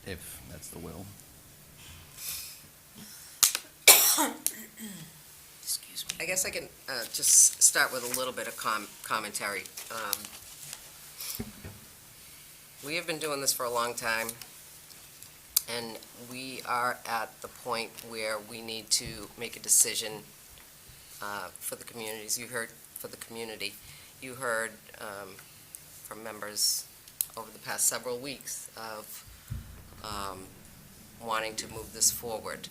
if that's the will. Excuse me. I guess I can just start with a little bit of commentary. We have been doing this for a long time, and we are at the point where we need to make a decision for the communities. You heard, for the community. You heard from members over the past several weeks of wanting to move this forward.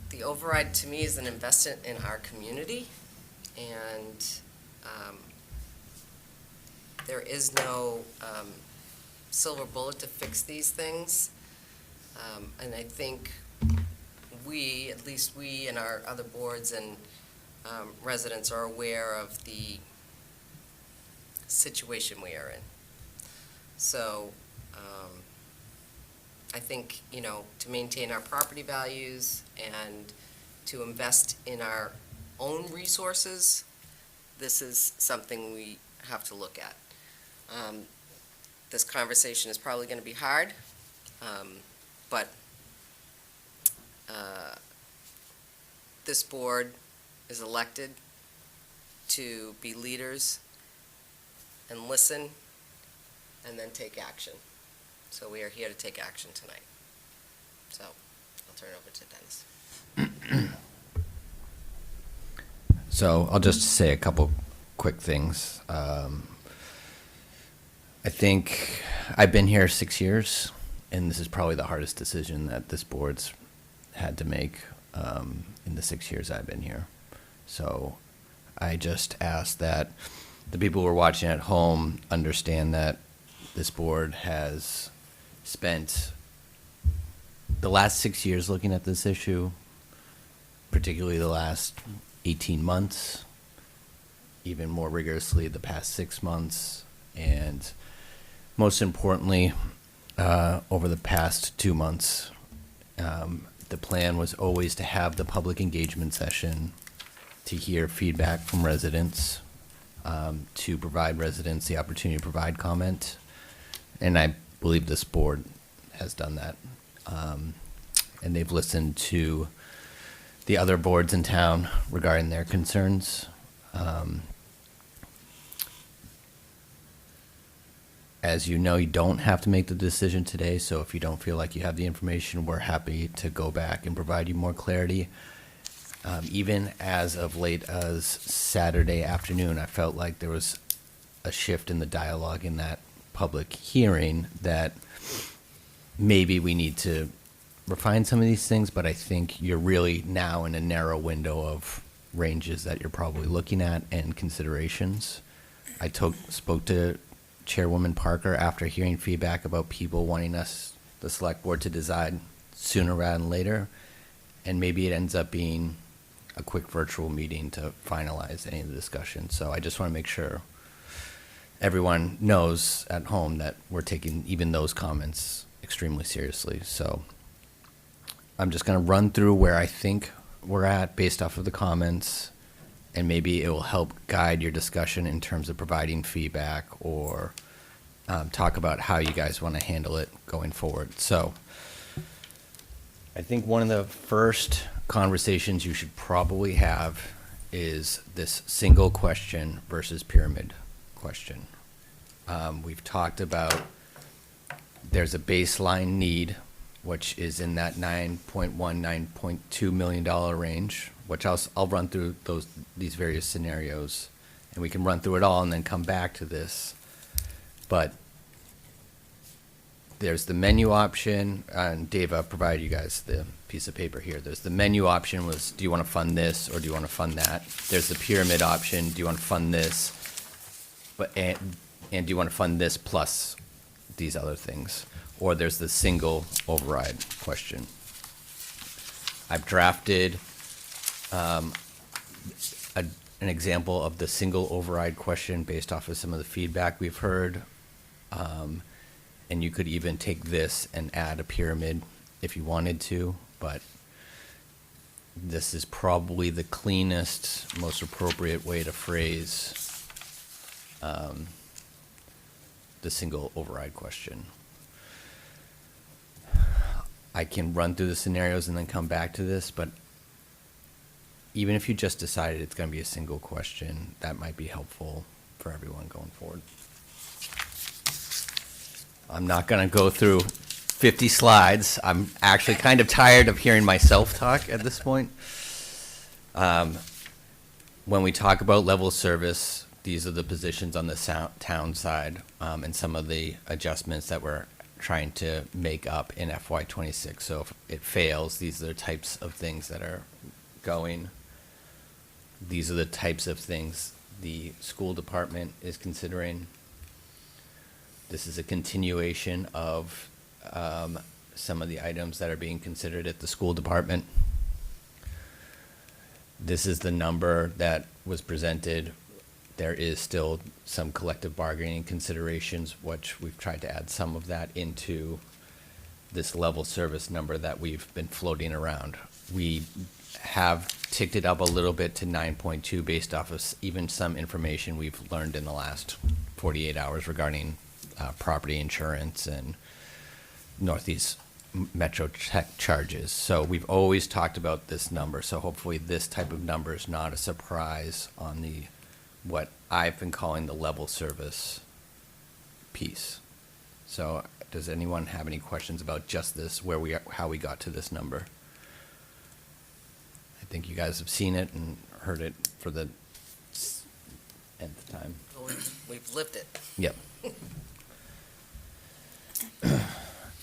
The override, to me, is an investment in our community, and there is no silver bullet to fix these things. And I think we, at least we and our other boards and residents, are aware of the situation we are in. So I think, to maintain our property values and to invest in our own resources, this is something we have to look at. This conversation is probably going to be hard, but this board is elected to be leaders and listen and then take action. So we are here to take action tonight. So I'll turn it over to Dennis. So I'll just say a couple quick things. I think I've been here 6 years, and this is probably the hardest decision that this board's had to make in the 6 years I've been here. So I just ask that the people who are watching at home understand that this board has spent the last 6 years looking at this issue, particularly the last 18 months, even more rigorously the past 6 months, and most importantly, over the past 2 months. The plan was always to have the public engagement session, to hear feedback from residents, to provide residents the opportunity to provide comment, and I believe this board has done that. And they've listened to the other boards in town regarding their concerns. As you know, you don't have to make the decision today, so if you don't feel like you have the information, we're happy to go back and provide you more clarity. Even as of late as Saturday afternoon, I felt like there was a shift in the dialogue in that public hearing that maybe we need to refine some of these things, but I think you're really now in a narrow window of ranges that you're probably looking at and considerations. I spoke to Chairwoman Parker after hearing feedback about people wanting us, the select board, to decide sooner rather than later, and maybe it ends up being a quick virtual meeting to finalize any of the discussion. So I just want to make sure everyone knows at home that we're taking even those comments extremely seriously. So I'm just going to run through where I think we're at based off of the comments, and maybe it will help guide your discussion in terms of providing feedback or talk about how you guys want to handle it going forward. So I think one of the first conversations you should probably have is this single question versus pyramid question. We've talked about there's a baseline need, which is in that $9.1, $9.2 million range, which I'll run through these various scenarios, and we can run through it all and then come back to this. But there's the menu option, and Dave, I'll provide you guys the piece of paper here. There's the menu option was, do you want to fund this or do you want to fund that? There's the pyramid option, do you want to fund this, and do you want to fund this plus these other things? Or there's the single override question. I've drafted an example of the single override question based off of some of the feedback we've heard. And you could even take this and add a pyramid if you wanted to, but this is probably the cleanest, most appropriate way to phrase the single override question. I can run through the scenarios and then come back to this, but even if you just decided it's going to be a single question, that might be helpful for everyone going forward. I'm not going to go through 50 slides. I'm actually kind of tired of hearing myself talk at this point. When we talk about level service, these are the positions on the town side, and some of the adjustments that we're trying to make up in FY26. So if it fails, these are the types of things that are going. These are the types of things the school department is considering. This is a continuation of some of the items that are being considered at the school department. This is the number that was presented. There is still some collective bargaining considerations, which we've tried to add some of that into this level service number that we've been floating around. We have ticked it up a little bit to 9.2 based off of even some information we've learned in the last 48 hours regarding property insurance and Northeast Metro Tech charges. So we've always talked about this number. So hopefully this type of number is not a surprise on the what I've been calling the level service piece. So does anyone have any questions about just this, where we are, how we got to this number? I think you guys have seen it and heard it for the nth time. We've lived it. Yep.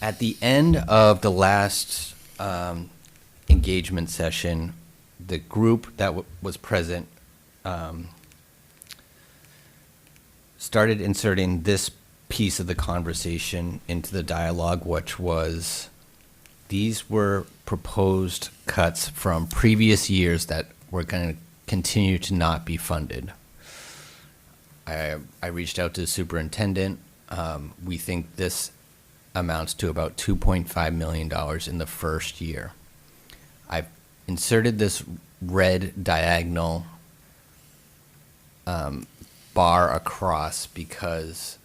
At the end of the last engagement session, the group that was present started inserting this piece of the conversation into the dialogue, which was these were proposed cuts from previous years that were going to continue to not be funded. I reached out to the superintendent. We think this amounts to about $2.5 million in the first year. I've inserted this red diagonal bar across because,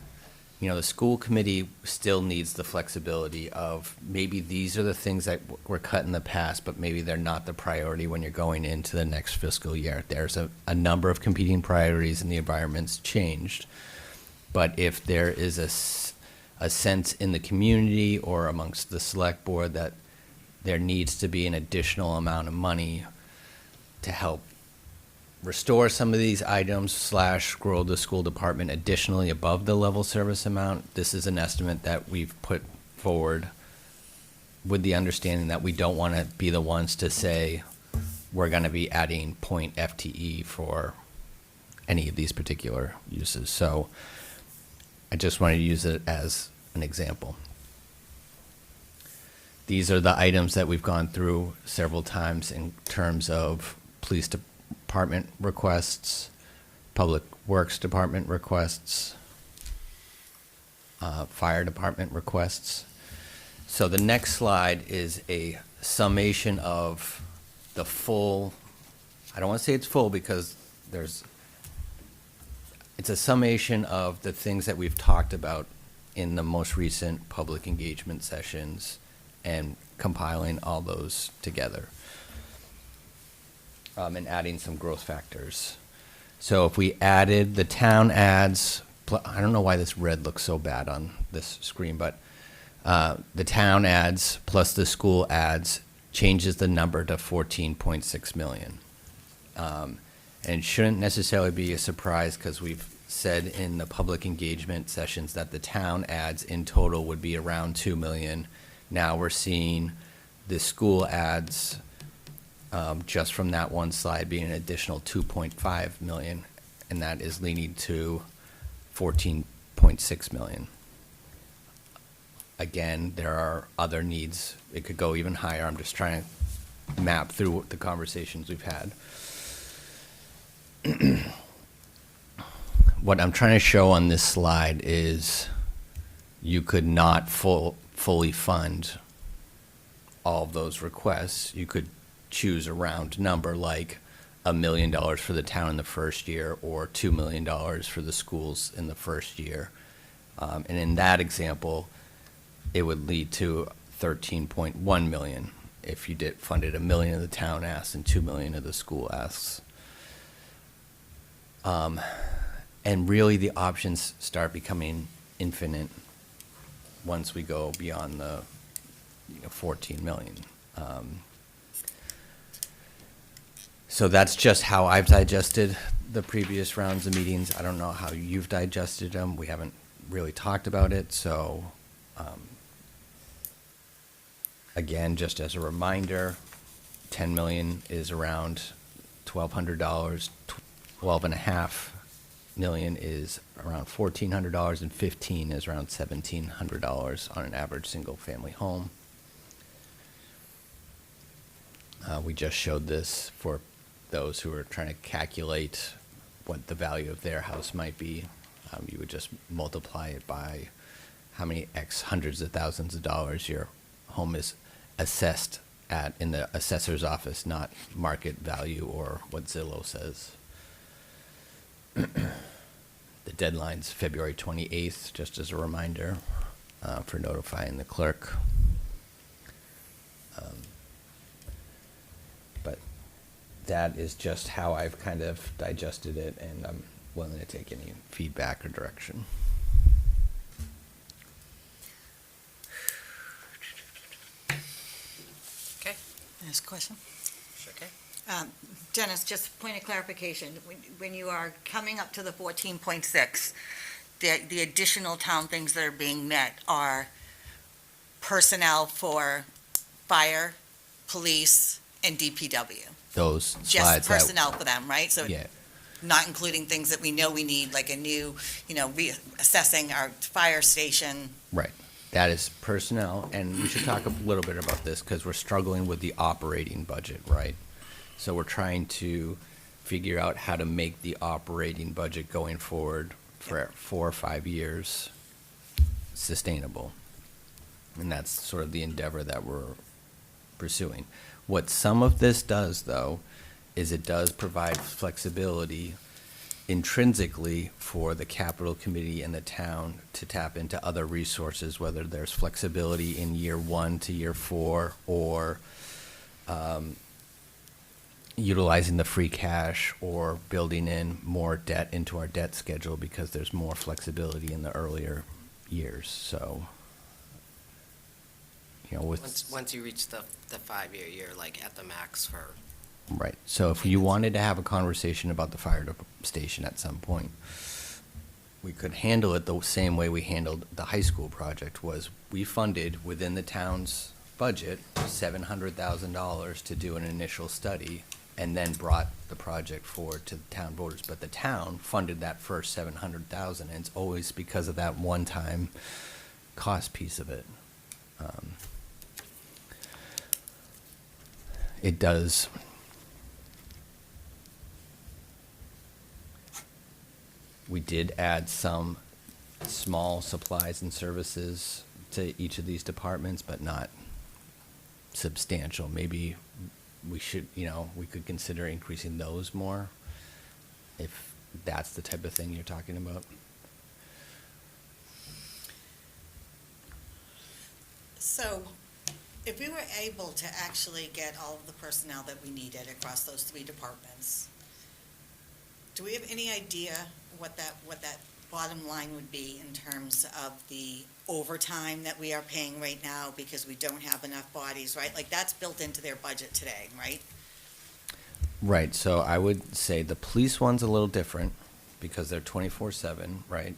you know, the school committee still needs the flexibility of maybe these are the things that were cut in the past, but maybe they're not the priority when you're going into the next fiscal year. There's a number of competing priorities and the environment's changed. But if there is a sense in the community or amongst the select board that there needs to be an additional amount of money to help restore some of these items / grow the school department additionally above the level service amount, this is an estimate that we've put forward with the understanding that we don't want to be the ones to say we're going to be adding point FTE for any of these particular uses. So I just wanted to use it as an example. These are the items that we've gone through several times in terms of police department requests, public works department requests, fire department requests. So the next slide is a summation of the full, I don't want to say it's full because it's a summation of the things that we've talked about in the most recent public engagement sessions and compiling all those together. And adding some growth factors. So if we added the town ads, I don't know why this red looks so bad on this screen, but the town ads plus the school ads changes the number to 14.6 million. And it shouldn't necessarily be a surprise because we've said in the public engagement sessions that the town ads in total would be around 2 million. Now we're seeing the school ads just from that one slide being an additional 2.5 million, and that is leading to 14.6 million. Again, there are other needs. It could go even higher. I'm just trying to map through the conversations we've had. What I'm trying to show on this slide is you could not fully fund all of those requests. You could choose a round number like $1 million for the town in the first year or $2 million for the schools in the first year. And in that example, it would lead to 13.1 million if you did funded $1 million of the town asks and $2 million of the school asks. And really, the options start becoming infinite once we go beyond the 14 million. So that's just how I've digested the previous rounds of meetings. I don't know how you've digested them. We haven't really talked about it, so again, just as a reminder, 10 million is around $1,200, 12.5 million is around $1,400, and 15 is around $1,700 on an average single-family home. We just showed this for those who are trying to calculate what the value of their house might be. You would just multiply it by how many X hundreds of thousands of dollars your home is assessed at in the assessor's office, not market value or what Zillow says. The deadline's February 28th, just as a reminder, for notifying the clerk. But that is just how I've kind of digested it, and I'm willing to take any feedback or direction. Okay, Ask a question? okay. Dennis, just a point of clarification. When you are coming up to the 14.6, the additional town things that are being met are personnel for fire, police, and DPW. Those Just slides personnel for them, right? So yeah, not including things that we know we need, like a new, reassessing our fire station. right. That is personnel, and we should talk a little bit about this because we're struggling with the operating budget, right? So we're trying to figure out how to make the operating budget going forward for 4 or 5 years sustainable. And that's sort of the endeavor that we're pursuing. What some of this does, though, is it does provide flexibility intrinsically for the capital committee and the town to tap into other resources, whether there's flexibility in year 1 to year 4 or utilizing the free cash or building in more debt into our debt schedule because there's more flexibility in the earlier years. So, with Once you reach the 5-year, you're like at the max for, right. So if you wanted to have a conversation about the fire station at some point, we could handle it the same way we handled the high school project. Was we funded within the town's budget $700,000 to do an initial study, and then brought the project forward to the town voters. But the town funded that first $700,000, and it's always because of that one-time cost piece of it. It does. We did add some small supplies and services to each of these departments, but not substantial. Maybe we should, we could consider increasing those more, if that's the type of thing you're talking about. So if we were able to actually get all of the personnel that we needed across those 3 departments, do we have any idea what that bottom line would be in terms of the overtime that we are paying right now because we don't have enough bodies, right? Like, that's built into their budget today, right? Right, so I would say the police one's a little different because they're 24/7, right?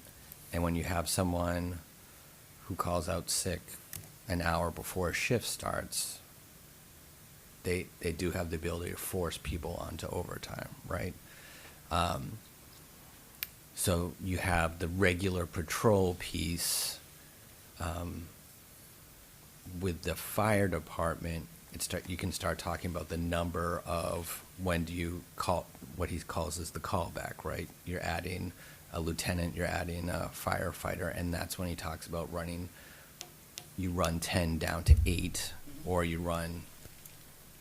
And when you have someone who calls out sick an hour before a shift starts, they do have the ability to force people onto overtime, right? So you have the regular patrol piece. With the fire department, you can start talking about the number of when do you call, what he calls as the callback, right? You're adding a lieutenant, you're adding a firefighter, and that's when he talks about you run 10 down to 8, or you run,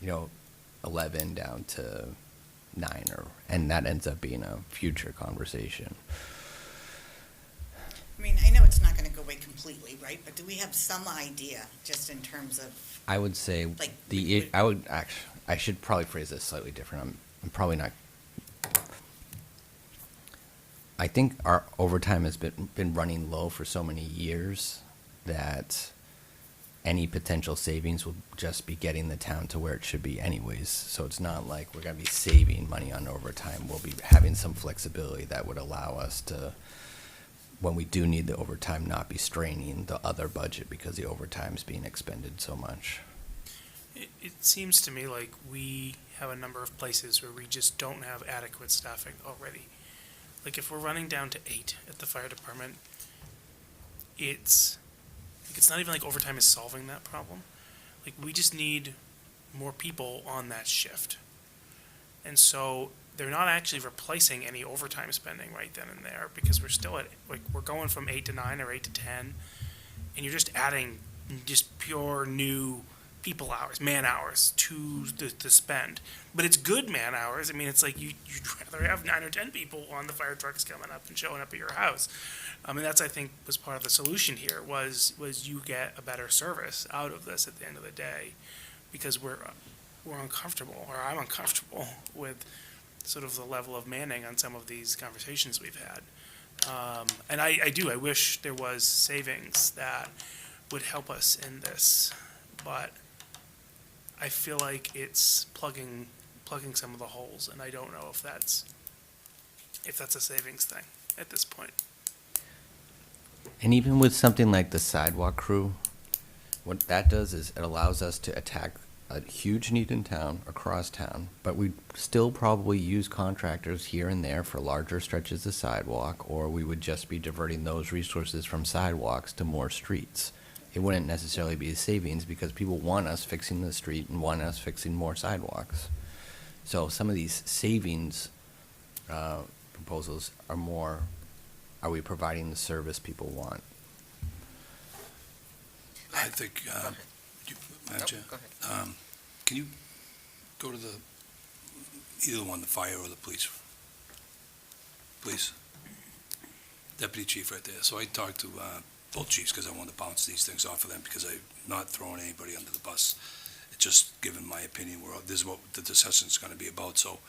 11 down to 9, and that ends up being a future conversation. mean, I know it's not gonna go away completely, right, but do we have some idea, just in terms of, I would say Like, I would actually, I should probably phrase this slightly different. I'm probably not. I think our overtime has been running low for so many years that any potential savings will just be getting the town to where it should be anyways. So it's not like we're going to be saving money on overtime. We'll be having some flexibility that would allow us to, when we do need the overtime, not be straining the other budget because the overtime's being expended so much. It seems to me like we have a number of places where we just don't have adequate staffing already. Like if we're running down to 8 at the fire department, it's not even like overtime is solving that problem. Like we just need more people on that shift. And so they're not actually replacing any overtime spending right then and there because we're still at, like, we're going from 8 to 9 or 8 to 10, and you're just adding just pure new people hours, man hours to spend. But it's good man hours. I mean, it's like you'd rather have 9 or 10 people on the fire trucks coming up and showing up at your house. I mean, that's, I think, was part of the solution here was you get a better service out of this at the end of the day, because we're uncomfortable, or I'm uncomfortable with sort of the level of manning on some of these conversations we've had. And I wish there was savings that would help us in this, but I feel like it's plugging some of the holes, and I don't know if that's a savings thing at this point. And even with something like the sidewalk crew, what that does is it allows us to attack a huge need in town, across town, but we still probably use contractors here and there for larger stretches of sidewalk, or we would just be diverting those resources from sidewalks to more streets. It wouldn't necessarily be a savings because people want us fixing the street and want us fixing more sidewalks. So some of these savings proposals are more, are we providing the service people want? I think, Madam Nope, Chair, go ahead. can you go to either one, the fire or the police? Please. Deputy Chief right there. So I talked to both chiefs because I wanted to bounce these things off of them because I'm not throwing anybody under the bus. It's just giving my opinion. This is what the discussion's going to be about. So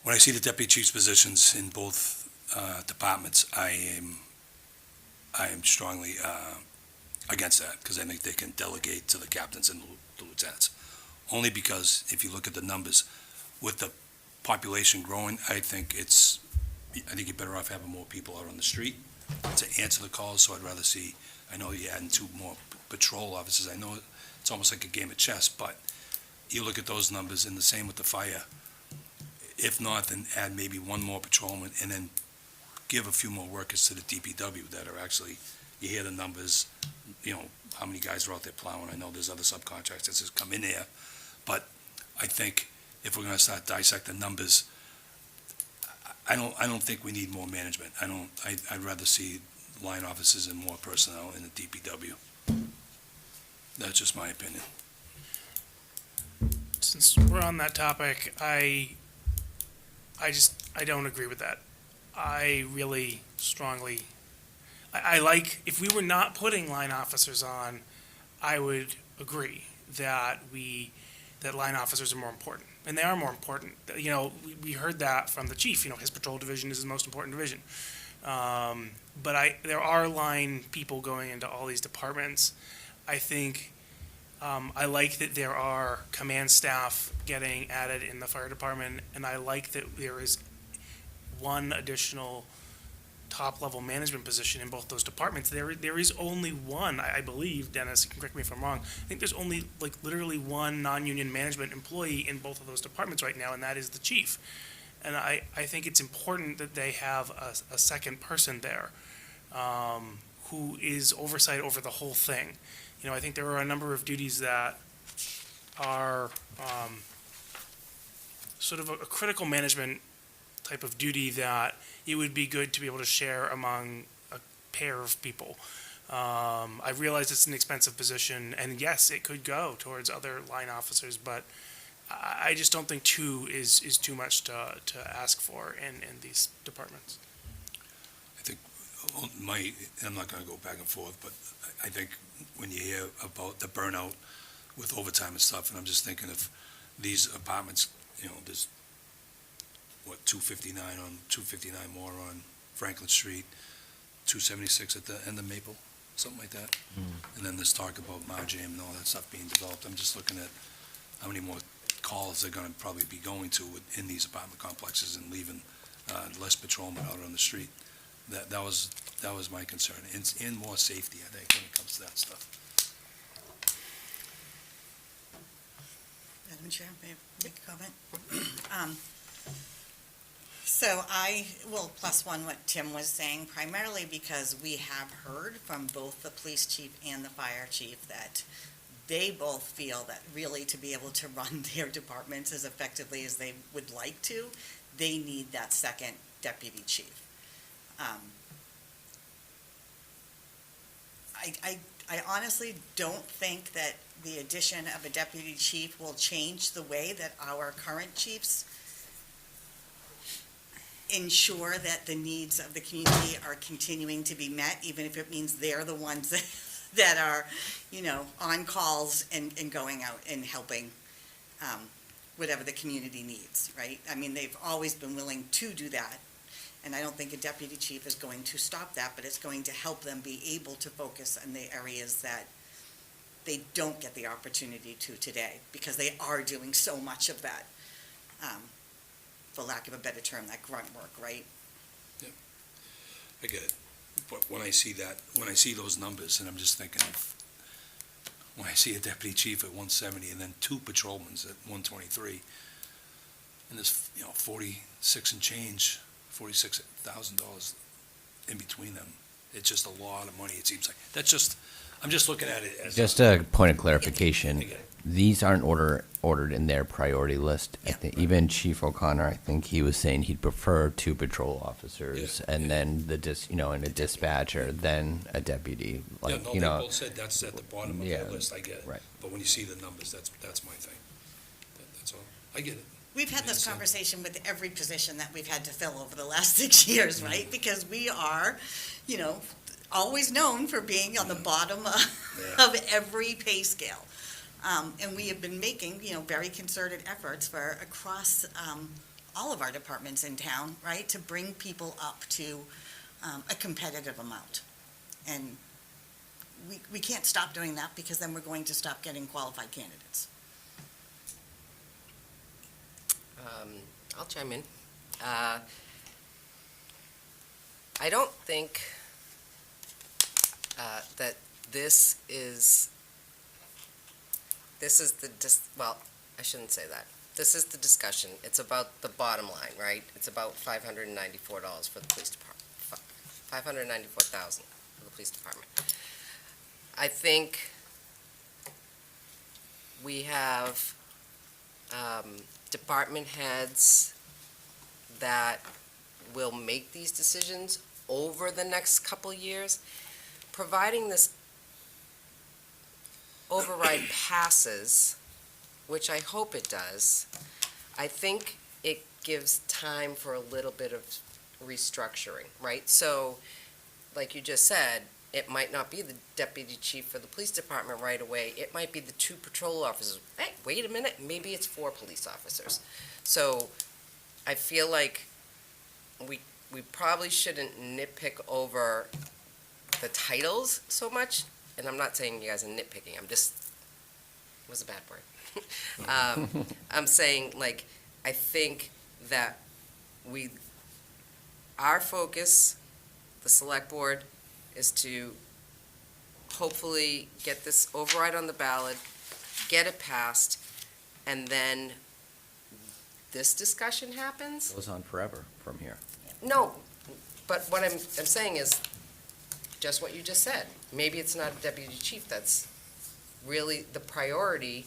when I see the deputy chief's positions in both departments, I am strongly against that because I think they can delegate to the captains and the lieutenants. Only because if you look at the numbers, with the population growing, I think you're better off having more people out on the street to answer the calls. So I'd rather see, I know you're adding 2 more patrol officers. I know it's almost like a game of chess, but you look at those numbers and the same with the fire. If not, then add maybe 1 more patrolman and then give a few more workers to the DPW that are actually, you hear the numbers, how many guys are out there plowing. I know there's other subcontractors that just come in there, but I think if we're going to start dissecting numbers, I don't think we need more management. I'd rather see line officers and more personnel in the DPW. That's just my opinion. Since we're on that topic, I don't agree with that. I really strongly, I like, if we were not putting line officers on, I would agree that line officers are more important. And they are more important. We heard that from the chief. His patrol division is the most important division. But there are line people going into all these departments. I think I like that there are command staff getting added in the fire department, and I like that there is 1 additional top-level management position in both those departments. There is only 1, I believe, Dennis, you can correct me if I'm wrong, I think there's only, literally 1 non-union management employee in both of those departments right now, and that is the chief. And I think it's important that they have a second person there who is oversight over the whole thing. I think there are a number of duties that are sort of a critical management type of duty that it would be good to be able to share among a pair of people. I realize it's an expensive position, and yes, it could go towards other line officers, but I just don't think 2 is too much to ask for in these departments. I think I'm not gonna go back and forth, but I think when you hear about the burnout with overtime and stuff, and I'm just thinking of these apartments, there's, 259 more on Franklin Street, 276 at the end of Maple, something like that. And then there's talk about Marjam and all that stuff being developed. I'm just looking at how many more calls they're gonna probably be going to in these apartment complexes and leaving less patrolmen out on the street. That was my concern, and more safety, I think, when it comes to that stuff. Madam Chair, may I make a comment? So I will plus one what Tim was saying, primarily because we have heard from both the police chief and the fire chief that they both feel that really to be able to run their departments as effectively as they would like to, they need that second deputy chief. I honestly don't think that the addition of a deputy chief will change the way that our current chiefs ensure that the needs of the community are continuing to be met, even if it means they're the ones that are, on calls and going out and helping whatever the community needs, right? I mean, they've always been willing to do that, and I don't think a deputy chief is going to stop that, but it's going to help them be able to focus on the areas that they don't get the opportunity to today, because they are doing so much of that, for lack of a better term, that grunt work, right? I get it. But when I see those numbers, and I'm just thinking of, when I see a deputy chief at 170 and then two patrolmen at 123, and there's, 46 and change, $46,000 in between them, it's just a lot of money, it seems like. I'm just looking at it as. Just a point of clarification, Okay. these aren't ordered in their priority list. I Yeah. think even Chief O'Connor, I think he was saying he'd prefer two patrol officers Yeah, and then and a dispatcher, then a deputy, Yeah, like, no, they both said that's at the bottom of Yeah, their list, I get it. right. But when you see the numbers, that's my thing. That's all. I get it. We've had this Yes, conversation with every position that we've had to fill over the last 6 years, right? Because we are, always known for being on the bottom of every pay scale. And we have been making, very concerted efforts across all of our departments in town, right? To bring people up to a competitive amount. And we can't stop doing that, because then we're going to stop getting qualified candidates. I'll chime in. I don't think that this is well, I shouldn't say that. This is the discussion. It's about the bottom line, right? It's about $594 for the police department, $594,000 for the police department. I think we have department heads that will make these decisions over the next couple years. Providing this override passes, which I hope it does, I think it gives time for a little bit of restructuring, right? So, like you just said, it might not be the deputy chief for the police department right away. It might be the two patrol officers. Hey, wait a minute, maybe it's 4 police officers. So I feel like we probably shouldn't nitpick over the titles so much. And I'm not saying you guys are nitpicking. It was a bad word. I'm saying, I think that our focus, the select board, is to hopefully get this override on the ballot, get it passed, and then this discussion happens. goes on forever from here. No, but what I'm saying is just what you just said. Maybe it's not a deputy chief that's really the priority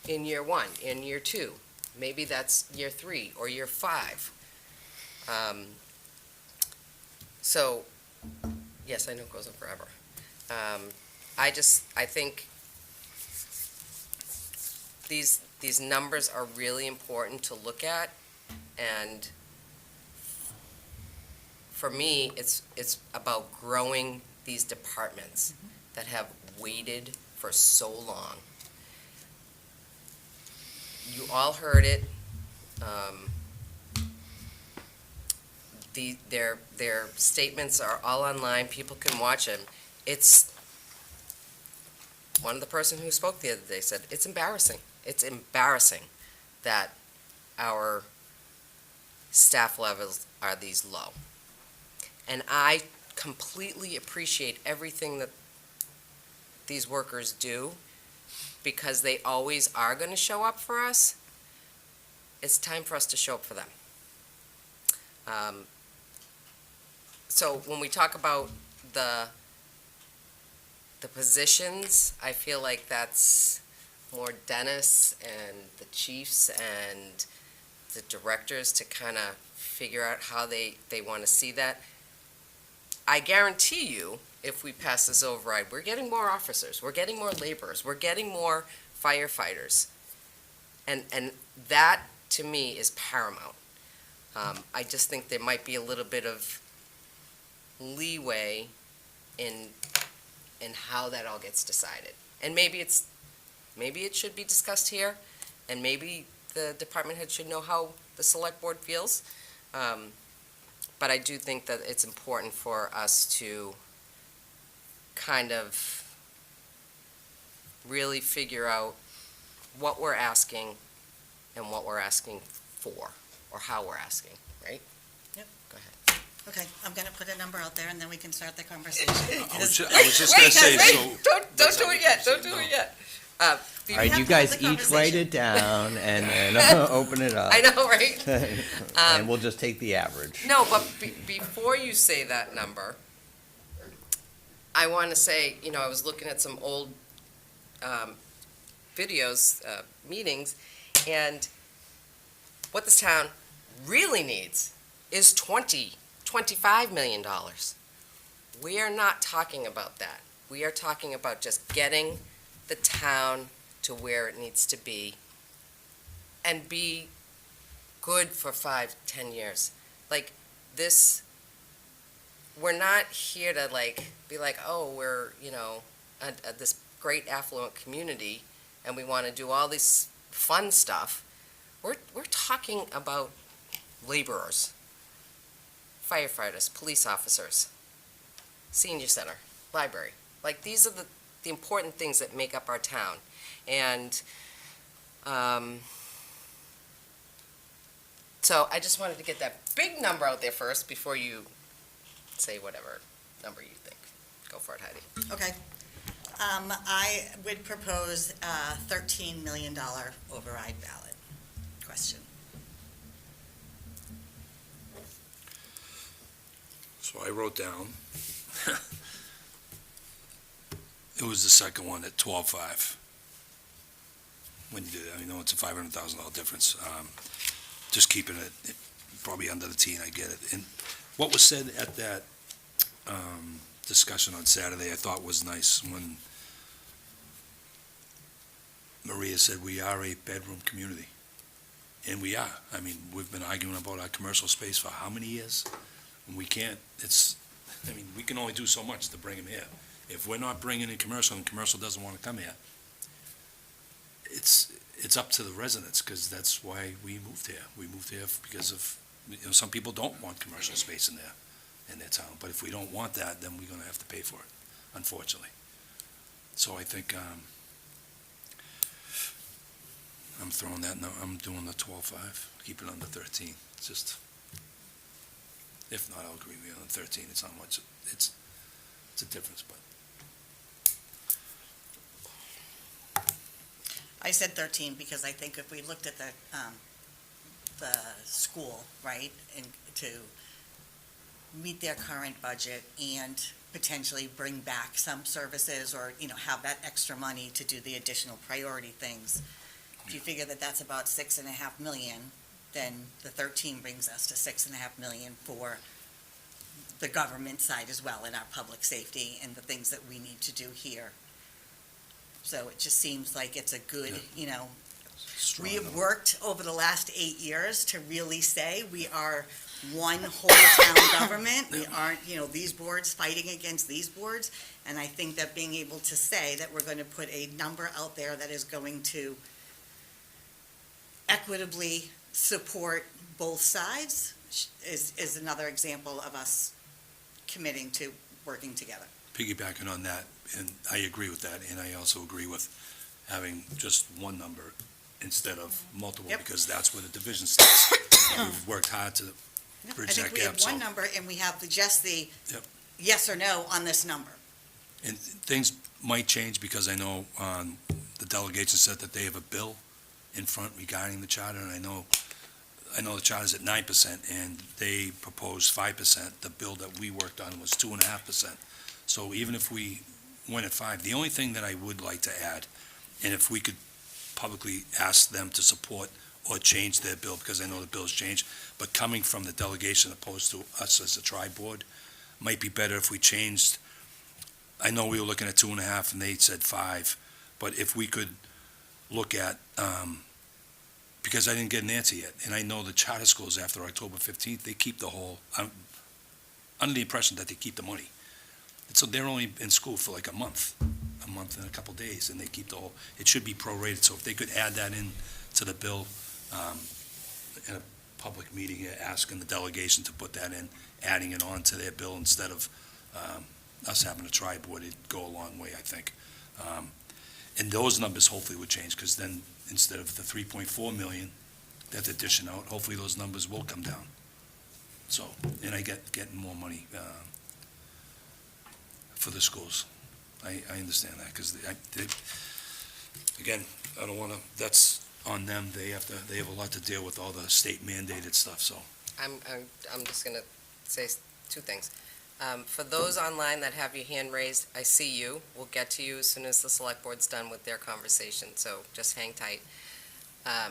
in year 1, in year 2. Maybe that's year 3 or year 5. So, yes, I know it goes on forever. I think these numbers are really important to look at, and for me, it's about growing these departments that have waited for so long. You all heard it. Their statements are all online. People can watch them. It's, one of the person who spoke the other day said, it's embarrassing. It's embarrassing that our staff levels are these low. And I completely appreciate everything that these workers do, because they always are going to show up for us. It's time for us to show up for them. So when we talk about the positions, I feel like that's more Dennis and the chiefs and the directors to kind of figure out how they want to see that. I guarantee you, if we pass this override, we're getting more officers, we're getting more laborers, we're getting more firefighters. And that, to me, is paramount. I just think there might be a little bit of leeway in how that all gets decided. And maybe it should be discussed here, and maybe the department head should know how the select board feels. But I do think that it's important for us to kind of really figure out what we're asking and what we're asking for, or how we're asking, right? Yep. Go ahead. Okay, I'm gonna put a number out there and then we can start the conversation. I was just gonna say, so. Don't do it yet, don't do it yet. All right, have you to guys have the each write conversation. it down and open it up. I know, right? And we'll just take the average. No, but before you say that number, I want to say, I was looking at some old videos, meetings, and what this town really needs is $25 million. We are not talking about that. We are talking about just getting the town to where it needs to be and be good for 5-10 years. Like this, we're not here to be like, oh, we're, this great affluent community and we want to do all this fun stuff. We're talking about laborers, firefighters, police officers, senior center, library. Like, these are the important things that make up our town. And so I just wanted to get that big number out there first before you say whatever number you think. Go for it, Heidi. Okay. I would propose a $13 million override ballot question. So I wrote down, it was the second one at 12.5. When you did it, I know it's a $500,000 difference. Just keeping it probably under the teen, I get it. And what was said at that discussion on Saturday, I thought was nice, when Maria said we are a bedroom community. And we are. I mean, we've been arguing about our commercial space for how many years? And we can't, we can only do so much to bring them here. If we're not bringing in commercial and commercial doesn't want to come here, it's up to the residents, because that's why we moved here. We moved here because of, some people don't want commercial space in their town. But if we don't want that, then we're going to have to pay for it, unfortunately. So I think I'm throwing that, I'm doing the 12.5, keep it under 13. It's just, if not, I'll agree with you on 13. It's not much, it's a difference, but. I said 13 because I think if we looked at the school, right, and to meet their current budget and potentially bring back some services or, have that extra money to do the additional priority things, if you figure that that's about $6.5 million, then the 13 brings us to $6.5 million for the government side as well, in our public safety and the things that we need to do here. So it just seems like it's a good, we have worked over the last 8 years to really say we are one whole town government. We aren't, these boards fighting against these boards. And I think that being able to say that we're going to put a number out there that is going to equitably support both sides is another example of us committing to working together. Piggybacking on that, and I agree with that, and I also agree with having just one number instead of multiple, Yep. because that's where the division starts. And we've worked hard to bridge I think that we gap, have one so. number and we have just the Yep. yes or no on this number. And things might change, because I know the delegation said that they have a bill in front regarding the charter, and I know the charter's at 9%, and they proposed 5%. The bill that we worked on was 2.5%. So even if we went at 5, the only thing that I would like to add, and if we could publicly ask them to support or change their bill, because I know the bill's changed, but coming from the delegation opposed to us as a tri-board, might be better if we changed. I know we were looking at 2.5 and they said 5, but if we could look at, because I didn't get an answer yet, and I know the charter schools after October 15th, they keep the whole, I'm under the impression that they keep the money. And so they're only in school for like a month and a couple days, and they keep the whole, it should be prorated, so if they could add that in to the bill, in a public meeting, asking the delegation to put that in, adding it on to their bill instead of us having a tri-board, it'd go a long way, I think. And those numbers hopefully would change, because then instead of the 3.4 million that they're dishing out, hopefully those numbers will come down. So, and I getting more money for the schools. I understand that, because again, I don't want to, that's on them. They have a lot to deal with, all the state mandated stuff, so. I'm just going to say two things. For those online that have your hand raised, I see you. We'll get to you as soon as the select board's done with their conversation, so just hang tight. That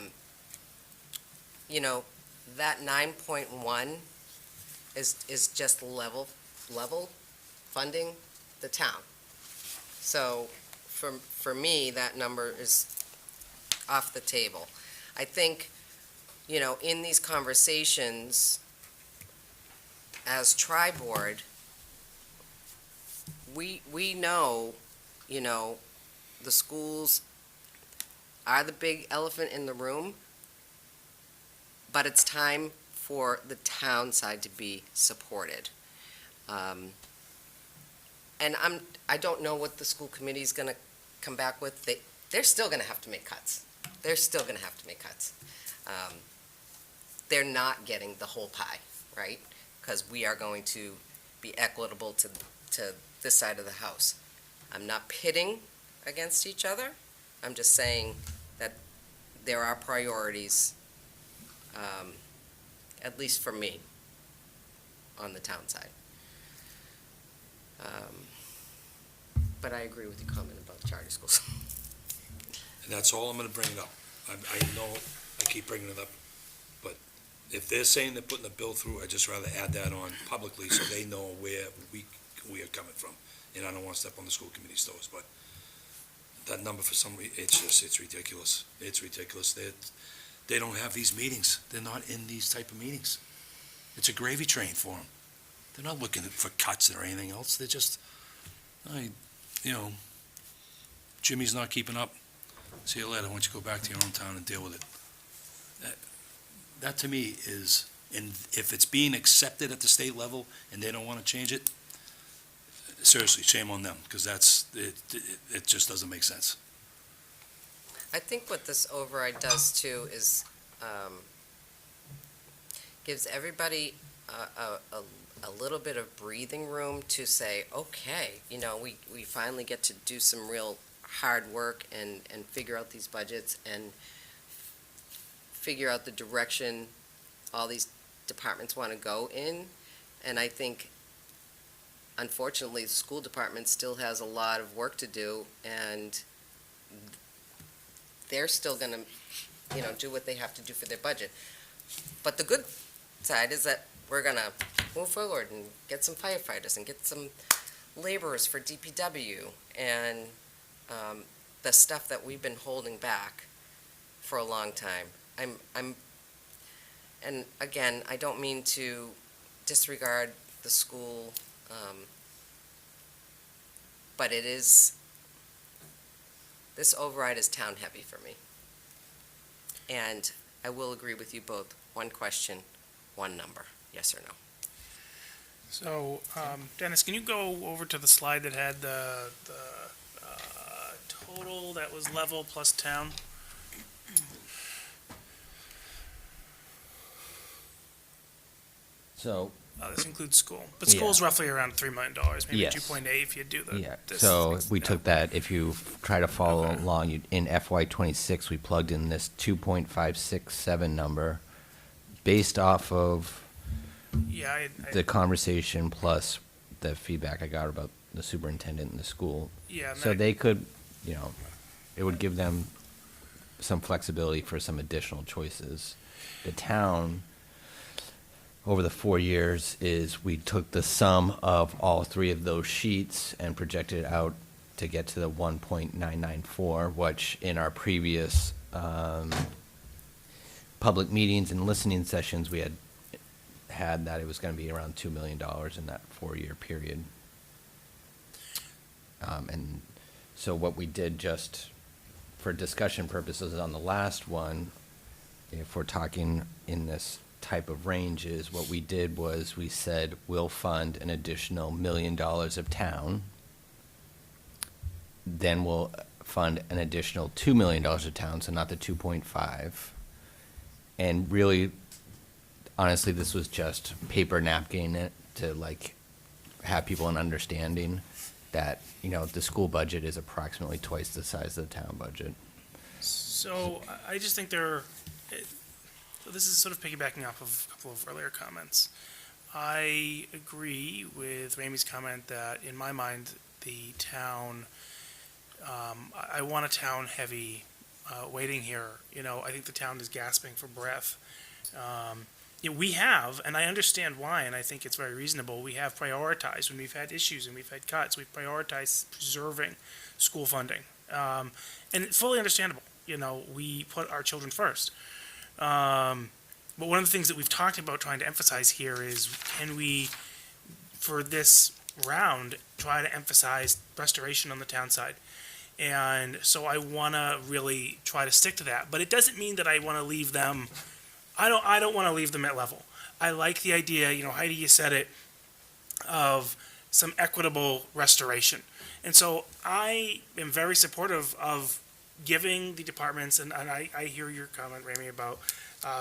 9.1 is just level funding the town. So for me, that number is off the table. I think, in these conversations, as tri-board, we know, the schools are the big elephant in the room, but it's time for the town side to be supported. And I don't know what the school committee's gonna come back with. They're still gonna have to make cuts. They're still gonna have to make cuts. They're not getting the whole pie, right? Because we are going to be equitable to this side of the house. I'm not pitting against each other. I'm just saying that there are priorities, at least for me, on the town side. But I agree with your comment about the charter schools. And that's all I'm gonna bring it up. I know I keep bringing it up, but if they're saying they're putting a bill through, I'd just rather add that on publicly so they know where we are coming from. And I don't wanna step on the school committee's toes, but that number for some reason, it's ridiculous. It's ridiculous. They don't have these meetings. They're not in these type of meetings. It's a gravy train for them. They're not looking for cuts or anything else. They're just, Jimmy's not keeping up. See you later. Why don't you go back to your own town and deal with it? That to me is, and if it's being accepted at the state level and they don't want to change it, seriously, shame on them, because it just doesn't make sense. I think what this override does too is gives everybody a little bit of breathing room to say, okay, we finally get to do some real hard work and figure out these budgets and figure out the direction all these departments want to go in. And I think, unfortunately, the school department still has a lot of work to do, and they're still going to, do what they have to do for their budget. But the good side is that we're going to move forward and get some firefighters and get some laborers for DPW and the stuff that we've been holding back for a long time. And again, I don't mean to disregard the school, but this override is town-heavy for me. And I will agree with you both. One question, one number, yes or no? So, Dennis, can you go over to the slide that had the total that was level plus town? So, This includes school, but school's roughly around $3 million, maybe Yes. 2.8 if you do the. yeah, this so thing. we Yeah. took that, if you try to follow Okay. along, in FY '26, we plugged in this 2.567 number based off of Yeah, the conversation plus the feedback I got about the superintendent and the school. yeah. and So that- they could, it would give them some flexibility for some additional choices. The town, over the 4 years, we took the sum of all three of those sheets and projected it out to get to the 1.994, which in our previous public meetings and listening sessions, we had that it was going to be around $2 million in that 4-year period. And so what we did, just for discussion purposes on the last one, if we're talking in this type of ranges, what we did was we said we'll fund an additional $1 million of town. Then we'll fund an additional $2 million of town, so not the 2.5. And really, honestly, this was just paper napkin it to have people an understanding that, the school budget is approximately twice the size of the town budget. So I just think so this is sort of piggybacking off of a couple of earlier comments. I agree with Ramey's comment that, in my mind, the town, I want a town-heavy weighting here. I think the town is gasping for breath. We have, and I understand why, and I think it's very reasonable, we have prioritized when we've had issues and we've had cuts, we've prioritized preserving school funding. And it's fully understandable. We put our children first. But one of the things that we've talked about trying to emphasize here is, can we, for this round, try to emphasize restoration on the town side? And so I want to really try to stick to that. But it doesn't mean that I want to leave them, I don't want to leave them at level. I like the idea, Heidi, you said it, of some equitable restoration. And so I am very supportive of giving the departments, and I hear your comment, Ramey, about,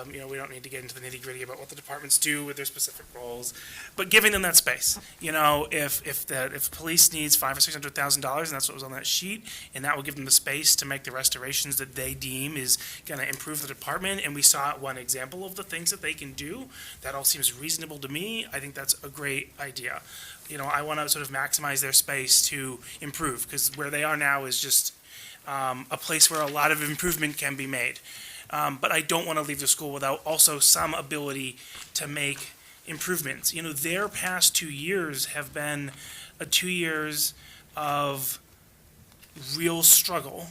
we don't need to get into the nitty-gritty about what the departments do with their specific roles, but giving them that space. If police needs $500,000 or $600,000, and that's what was on that sheet, and that will give them the space to make the restorations that they deem is going to improve the department, and we saw one example of the things that they can do, that all seems reasonable to me. I think that's a great idea. I want to sort of maximize their space to improve, because where they are now is just a place where a lot of improvement can be made. But I don't want to leave the school without also some ability to make improvements. Their past 2 years have been 2 years of real struggle,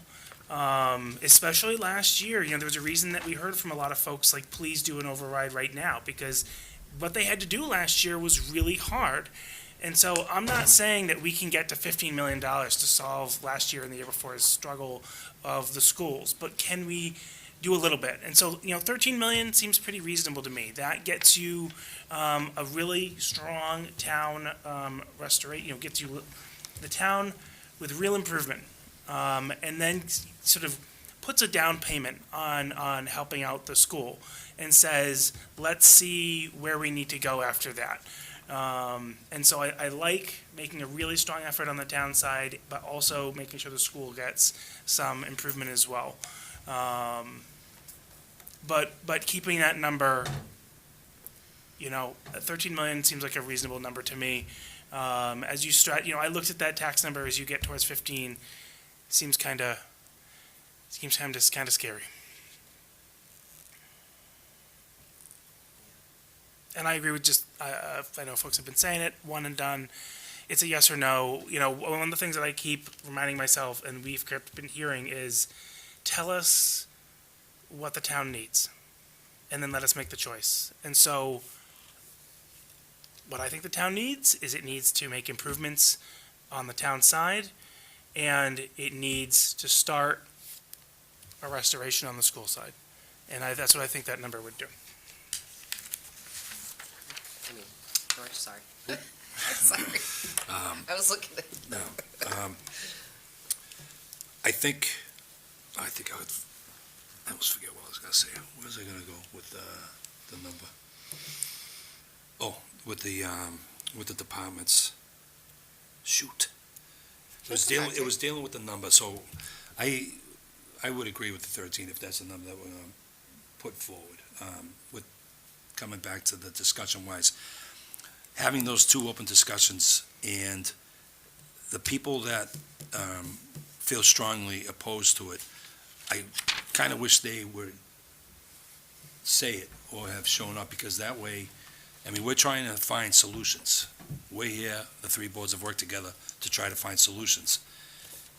especially last year. There was a reason that we heard from a lot of folks, like, please do an override right now, because what they had to do last year was really hard. And so I'm not saying that we can get to $15 million to solve last year and the year before's struggle of the schools, but can we do a little bit? And so, $13 million seems pretty reasonable to me. That gets you a really strong town restoration, gets you the town with real improvement, and then sort of puts a down payment on helping out the school and says, let's see where we need to go after that. And so I like making a really strong effort on the town side, but also making sure the school gets some improvement as well. But keeping that number, 13 million seems like a reasonable number to me. As you start, I looked at that tax number as you get towards 15, seems kind of scary. And I agree with I know folks have been saying it, one and done. It's a yes or no. One of the things that I keep reminding myself, and we've been hearing, is tell us what the town needs. and then let us make the choice. And so what I think the town needs is it needs to make improvements on the town side, and it needs to start a restoration on the school side. And that's what I think that number would do. I mean, George, sorry. Sorry. I was looking at. No, I think I would, I almost forget what I was gonna say. Where was I gonna go with the number? Oh, with the departments. Shoot. It was dealing with the number, so I would agree with the 13 if that's the number that we're gonna put forward. With coming back to the discussion wise, having those two open discussions and the people that feel strongly opposed to it, I kind of wish they would say it or have shown up, because that way, I mean, we're trying to find solutions. We're here, the three boards have worked together to try to find solutions.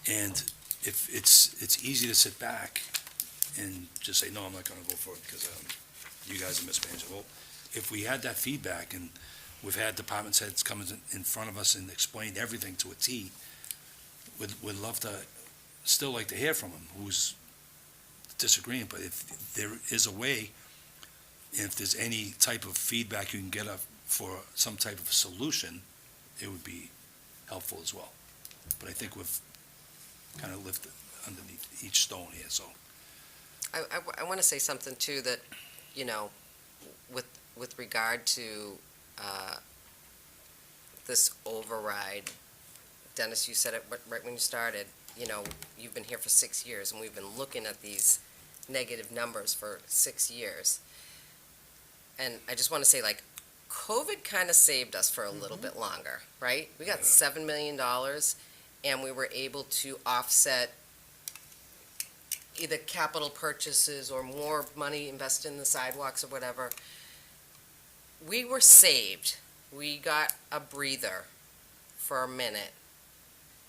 And if it's easy to sit back and just say, no, I'm not gonna go for it because you guys are mismanaging. Well, if we had that feedback, and we've had department heads come in front of us and explain everything to a T, we'd love to, still like to hear from them who's disagreeing, but if there is a way, if there's any type of feedback you can get for some type of solution, it would be helpful as well. But I think we've kind of lifted underneath each stone here, so. I want to say something too, that, you know, with regard to this override, Dennis, you said it right when you started, you know, you've been here for 6 years, and we've been looking at these negative numbers for 6 years. And I just want to say, like, COVID kind of saved us for a little bit longer, right? We got $7 million, and we were able to offset either capital purchases or more money invested in the sidewalks or whatever. We were saved. We got a breather for a minute,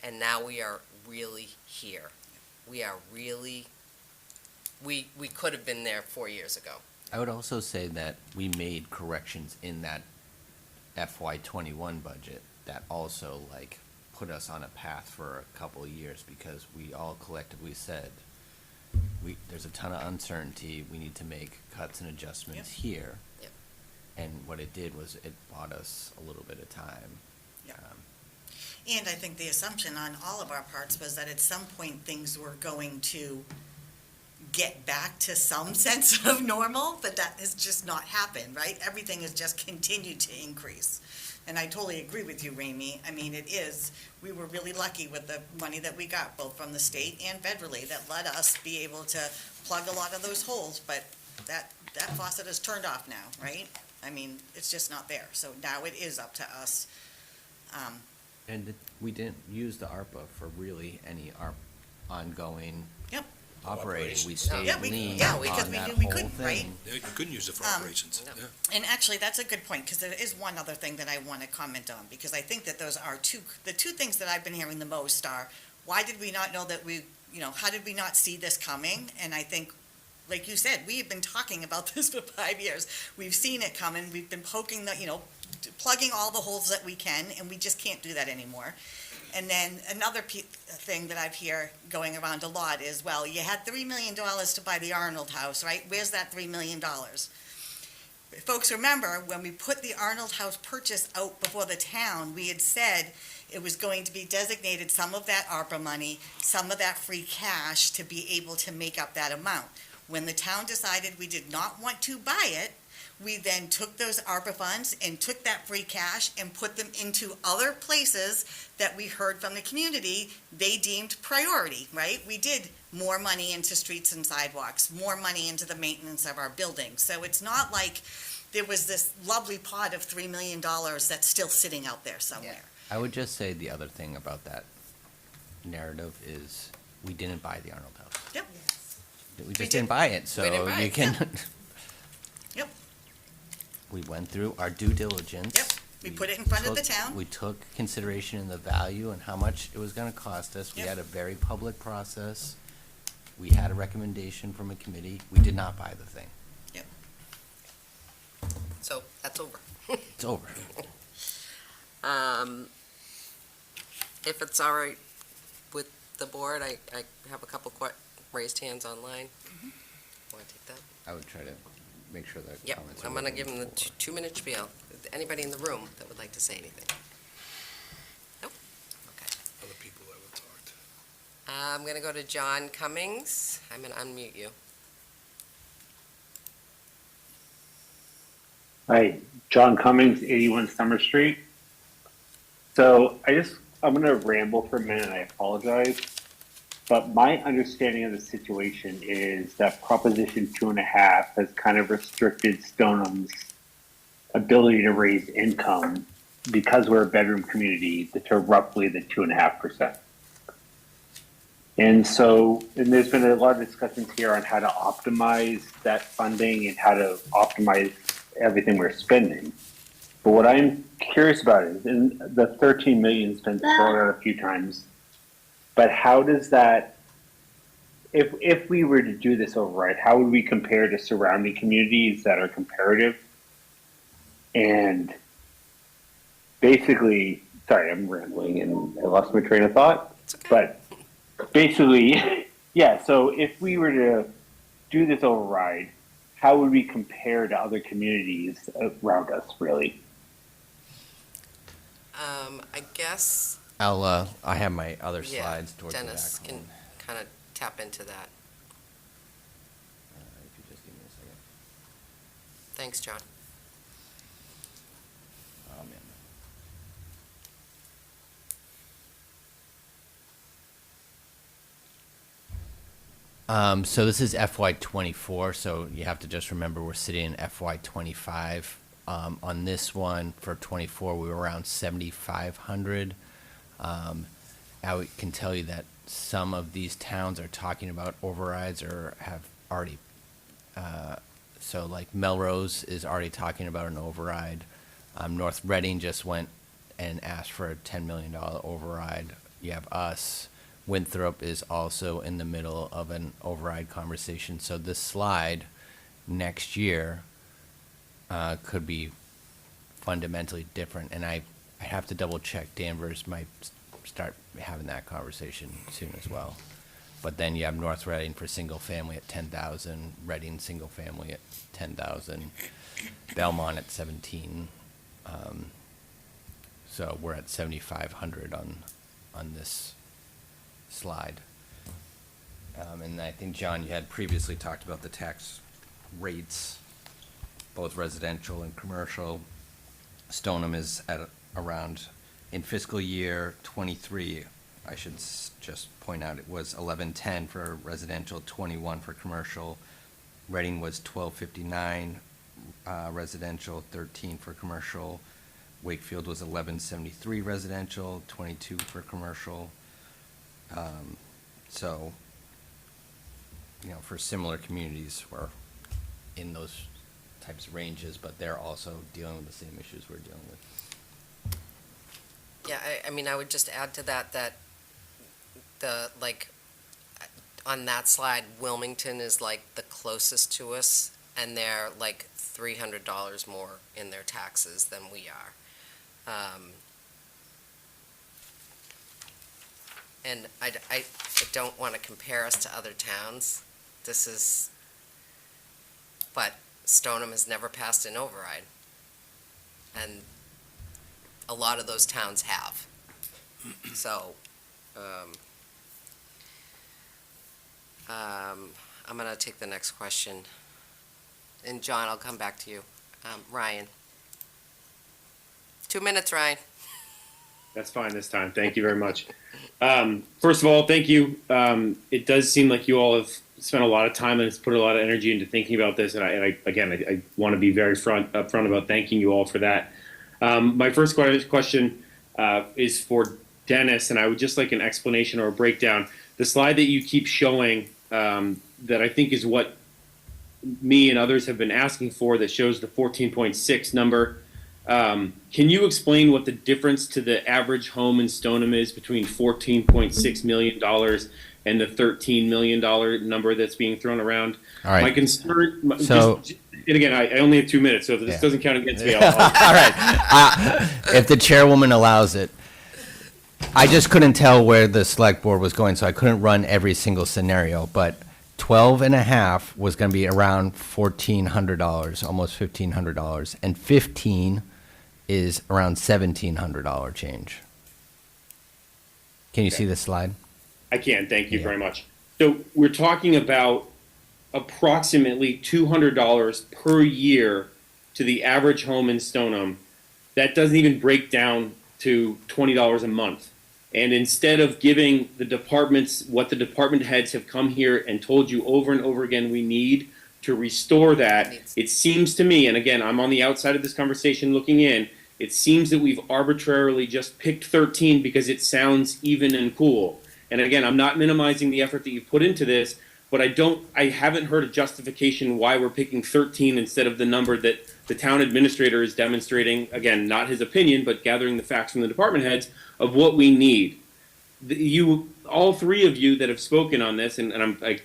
and now we are really here. We are really, we could have been there 4 years ago. I would also say that we made corrections in that FY21 budget that also like put us on a path for a couple of years, because we all collectively said, there's a ton of uncertainty, we need to make cuts and adjustments here. Yep. And what it did was it bought us a little bit of time. Yep. And I think the assumption on all of our parts was that at some point things were going to get back to some sense of normal, but that has just not happened, right? Everything has just continued to increase. And I totally agree with you, Ramey. I mean, we were really lucky with the money that we got, both from the state and federally, that let us be able to plug a lot of those holes, but that faucet is turned off now, right? I mean, it's just not there. So now it is up to us. And we didn't use the ARPA for really any ongoing Yep. operating. We Operations. stayed Yeah, lean because on we that knew we whole couldn't, right? thing. Yeah, you couldn't use it for operations, no. yeah. And actually, that's a good point, because there is one other thing that I want to comment on, because I think that those are the two things that I've been hearing the most are, why did we not know that how did we not see this coming? And I think, like you said, we have been talking about this for 5 years. We've seen it coming, we've been poking plugging all the holes that we can, and we just can't do that anymore. And then another thing that I've heard going around a lot is, well, you had $3 million to buy the Arnold House, right? Where's that $3 million? Folks, remember, when we put the Arnold House purchase out before the town, we had said it was going to be designated some of that ARPA money, some of that free cash to be able to make up that amount. When the town decided we did not want to buy it, we then took those ARPA funds and took that free cash and put them into other places that we heard from the community they deemed priority, right? We did more money into streets and sidewalks, more money into the maintenance of our buildings. So it's not like there was this lovely pot of $3 million that's still sitting out there somewhere. I would just say the other thing about that narrative is we didn't buy the Arnold House. Yep. We just did. didn't buy it, so We didn't buy you it, can. Yep. We went through our due diligence. Yep. We put it in front of the took- town. We took consideration in the value and how much it was gonna cost us. We Yep. had a very public process. We had a recommendation from a committee. We did not buy the thing. So that's over. It's over. If it's all right with the board, I have a couple raised hands online. Want to take that? I would try to make sure that Yep, comments are I'm going to written give them the before. two-minute spiel. Anybody in the room that would like to say anything? Nope? Okay. Other people that were talked. I'm going to go to John Cummings. I'm going to unmute you. Hi, John Cummings, 81 Summer Street. So I'm going to ramble for a minute, and I apologize. But my understanding of the situation is that Proposition 2.5 has kind of restricted Stoneham's ability to raise income because we're a bedroom community to roughly the 2.5%. And there's been a lot of discussions here on how to optimize that funding and how to optimize everything we're spending. But what I'm curious about is, and the 13 million has been thrown out a few times, but how does that, if we were to do this override, how would we compare to surrounding communities that are comparative? And basically, sorry, I'm rambling and I lost my train of thought, It's okay. but basically, yeah, so if we were to do this override, how would we compare to other communities around us, really? I guess, I have my other yeah, slides towards the back. Dennis can home. kind of tap into that. If you just give me a second. Thanks, John. Oh, man. So this is FY '24, so you have to just remember we're sitting in FY '25. On this one for '24, we were around 7,500. I can tell you that some of these towns are talking about overrides or have already. So like Melrose is already talking about an override. North Reading just went and asked for a $10 million override. You have us. Winthrop is also in the middle of an override conversation. So this slide next year could be fundamentally different. And I have to double check. Danvers might start having that conversation soon as well. But then you have North Reading for single family at 10,000, Reading single family at 10,000, Belmont at 17. So we're at 7,500 on this slide. And I think, John, you had previously talked about the tax rates, both residential and commercial. Stoneham is at around, in fiscal year '23, I should just point out, it was 1110 for residential, 21 for commercial. Reading was 1259 residential, 13 for commercial. Wakefield was 1173 residential, 22 for commercial. So, for similar communities, we're in those types of ranges, but they're also dealing with the same issues we're dealing with. Yeah, I mean, I would just add to that on that slide, Wilmington is like the closest to us, and they're like $300 more in their taxes than we are. And I don't want to compare us to other towns. But Stoneham has never passed an override. And a lot of those towns have. So, I'm going to take the next question. And John, I'll come back to you. Ryan. 2 minutes, Ryan. That's fine this time. Thank you very much. First of all, thank you. It does seem like you all have spent a lot of time and has put a lot of energy into thinking about this. And I want to be very upfront about thanking you all for that. My first question is for Dennis, and I would just like an explanation or a breakdown. The slide that you keep showing that I think is what me and others have been asking for, that shows the 14.6 number. Can you explain what the difference to the average home in Stoneham is between $14.6 million and the $13 million number that's being thrown around. All right. My concern, So- and again, I only have 2 minutes, so if this Yeah. doesn't count against me, All right. If the chairwoman allows it, I just couldn't tell where the select board was going, so I couldn't run every single scenario. But 12 and a half was going to be around $1,400, almost $1,500, and 15 is around $1,700 change. Can you see the slide? I can, thank you Yeah. very much. So we're talking about approximately $200 per year to the average home in Stoneham. That doesn't even break down to $20 a month. And instead of giving the departments what the department heads have come here and told you over and over again we need to restore that, it seems to me, and again, I'm on the outside of this conversation looking in, it seems that we've arbitrarily just picked 13 because it sounds even and cool. And again, I'm not minimizing the effort that you've put into this, but I haven't heard a justification why we're picking 13 instead of the number that the town administrator is demonstrating, again, not his opinion, but gathering the facts from the department heads of what we need. All three of you that have spoken on this, and I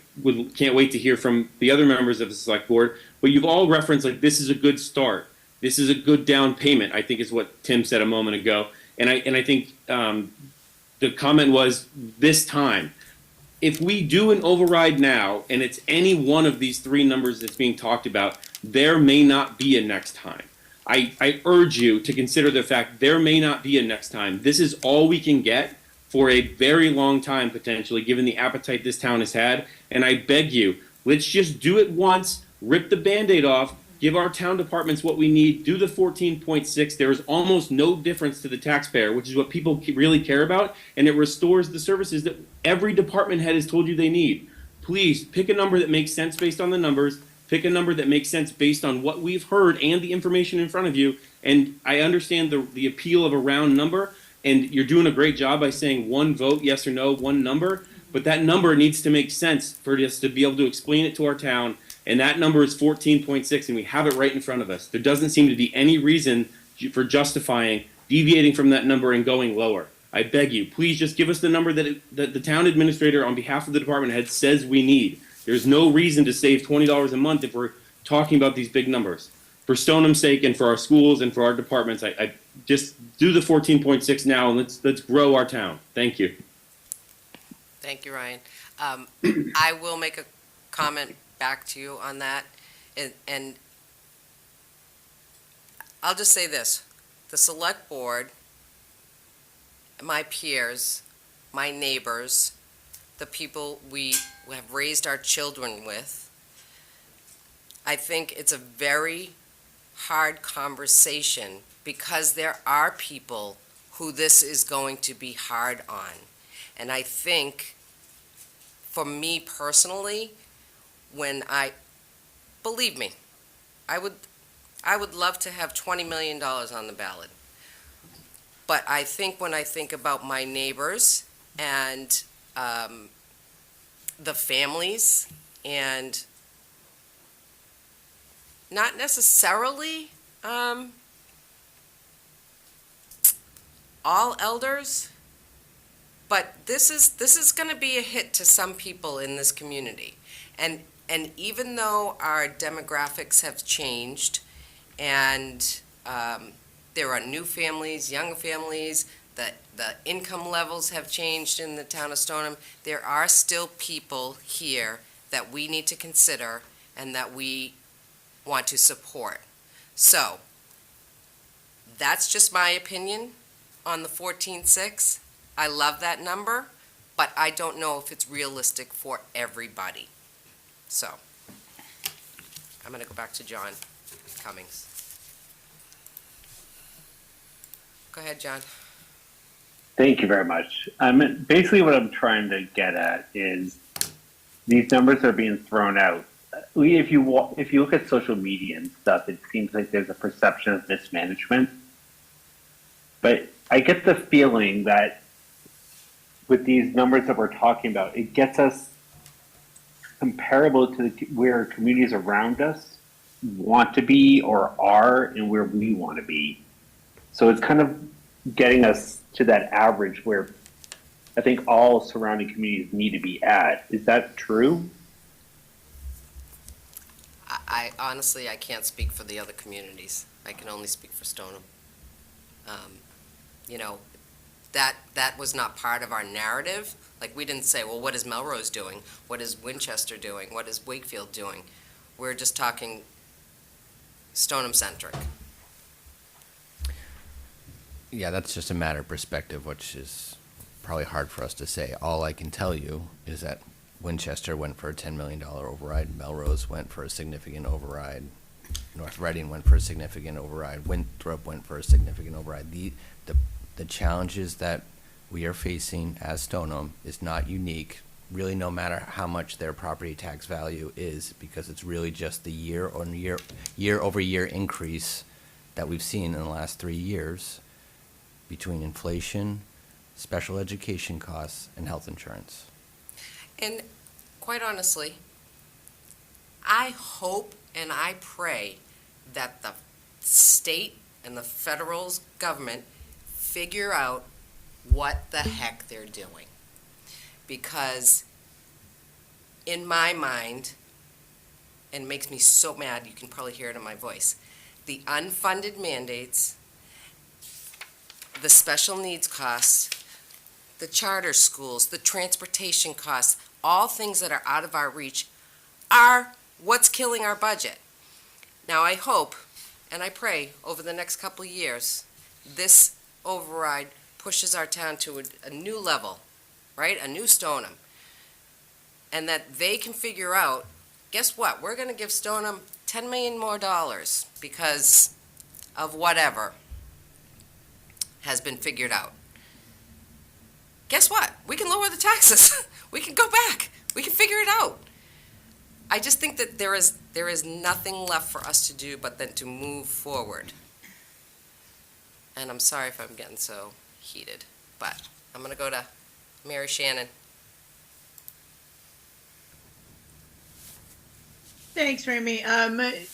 can't wait to hear from the other members of the select board, but you've all referenced like this is a good start. This is a good down payment, I think is what Tim said a moment ago. And I think the comment was this time. If we do an override now, and it's any one of these three numbers that's being talked about, there may not be a next time. I urge you to consider the fact there may not be a next time. This is all we can get for a very long time, potentially, given the appetite this town has had. And I beg you, let's just do it once, rip the Band-Aid off, give our town departments what we need, do the 14.6. There is almost no difference to the taxpayer, which is what people really care about, and it restores the services that every department head has told you they need. Please, pick a number that makes sense based on the numbers, pick a number that makes sense based on what we've heard and the information in front of you, and I understand the appeal of a round number, and you're doing a great job by saying one vote, yes or no, one number, but that number needs to make sense for us to be able to explain it to our town. And that number is 14.6, and we have it right in front of us. There doesn't seem to be any reason for justifying deviating from that number and going lower. I beg you, please just give us the number that the town administrator on behalf of the department head says we need. There's no reason to save $20 a month if we're talking about these big numbers. For Stoneham's sake and for our schools and for our departments, I just do the 14.6 now and let's grow our town. Thank you. Thank you, Ryan. I will make a comment back to you on that, and I'll just say this. The select board, my peers, my neighbors, the people we have raised our children with, I think it's a very hard conversation because there are people who this is going to be hard on. And I think, for me personally, believe me, I would love to have $20 million on the ballot. But I think when I think about my neighbors and the families, and not necessarily all elders, but this is going to be a hit to some people in this community. And even though our demographics have changed, and there are new families, young families, the income levels have changed in the town of Stoneham, there are still people here that we need to consider and that we want to support. So, that's just my opinion on the 14.6. I love that number, but I don't know if it's realistic for everybody. So, I'm going to go back to John Cummings. Go ahead, John. Thank you very much. Basically, what I'm trying to get at is these numbers are being thrown out. If you look at social media and stuff, it seems like there's a perception of mismanagement. But I get the feeling that with these numbers that we're talking about, it gets us comparable to where communities around us want to be or are and where we want to be. So it's kind of getting us to that average where I think all surrounding communities need to be at. Is that true? I honestly, I can't speak for the other communities. I can only speak for Stoneham. You know, that was not part of our narrative. Like, we didn't say, well, what is Melrose doing? What is Winchester doing? What is Wakefield doing? We're just talking Stoneham-centric. Yeah, that's just a matter of perspective, which is probably hard for us to say. All I can tell you is that Winchester went for a $10 million override, Melrose went for a significant override, North Reading went for a significant override, Winthrop went for a significant override. The challenges that we are facing as Stoneham is not unique, really, no matter how much their property tax value is, because it's really just the year-over-year increase that we've seen in the last 3 years between inflation, special education costs, and health insurance. And quite honestly, I hope and I pray that the state and the federal government figure out what the heck they're doing. Because in my mind, and it makes me so mad, you can probably hear it in my voice, the unfunded mandates, the special needs costs, the charter schools, the transportation costs, all things that are out of our reach, are what's killing our budget. Now, I hope and I pray over the next couple of years, this override pushes our town to a new level, right? A new Stoneham. And that they can figure out, guess what? We're going to give Stoneham $10 million more because of whatever has been figured out. Guess what? We can lower the taxes. We can go back. We can figure it out. I just think that there is nothing left for us to do but then to move forward. And I'm sorry if I'm getting so heated, but I'm going to go to Mary Shannon. Thanks, Ramey.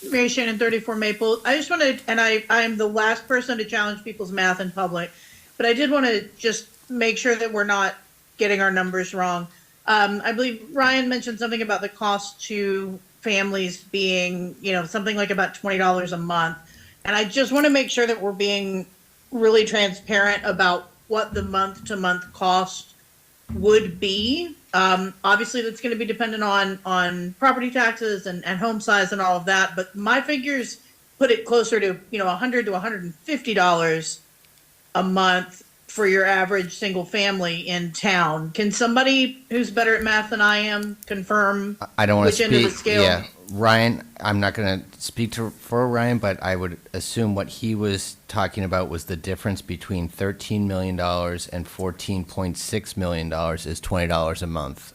Mary Shannon, 34 Maple. I just wanted, and I'm the last person to challenge people's math in public, but I did want to just make sure that we're not getting our numbers wrong. I believe Ryan mentioned something about the cost to families being, something like about $20 a month. And I just want to make sure that we're being really transparent about what the month-to-month cost would be. Obviously, that's going to be dependent on property taxes and home size and all of that. But my figures put it closer to, $100 to $150 a month for your average single family in town. Can somebody who's better at math than I am confirm I don't want which to end of the speak. scale? Yeah, Ryan. I'm not going to speak for Ryan, but I would assume what he was talking about was the difference between $13 million and $14.6 million is $20 a month.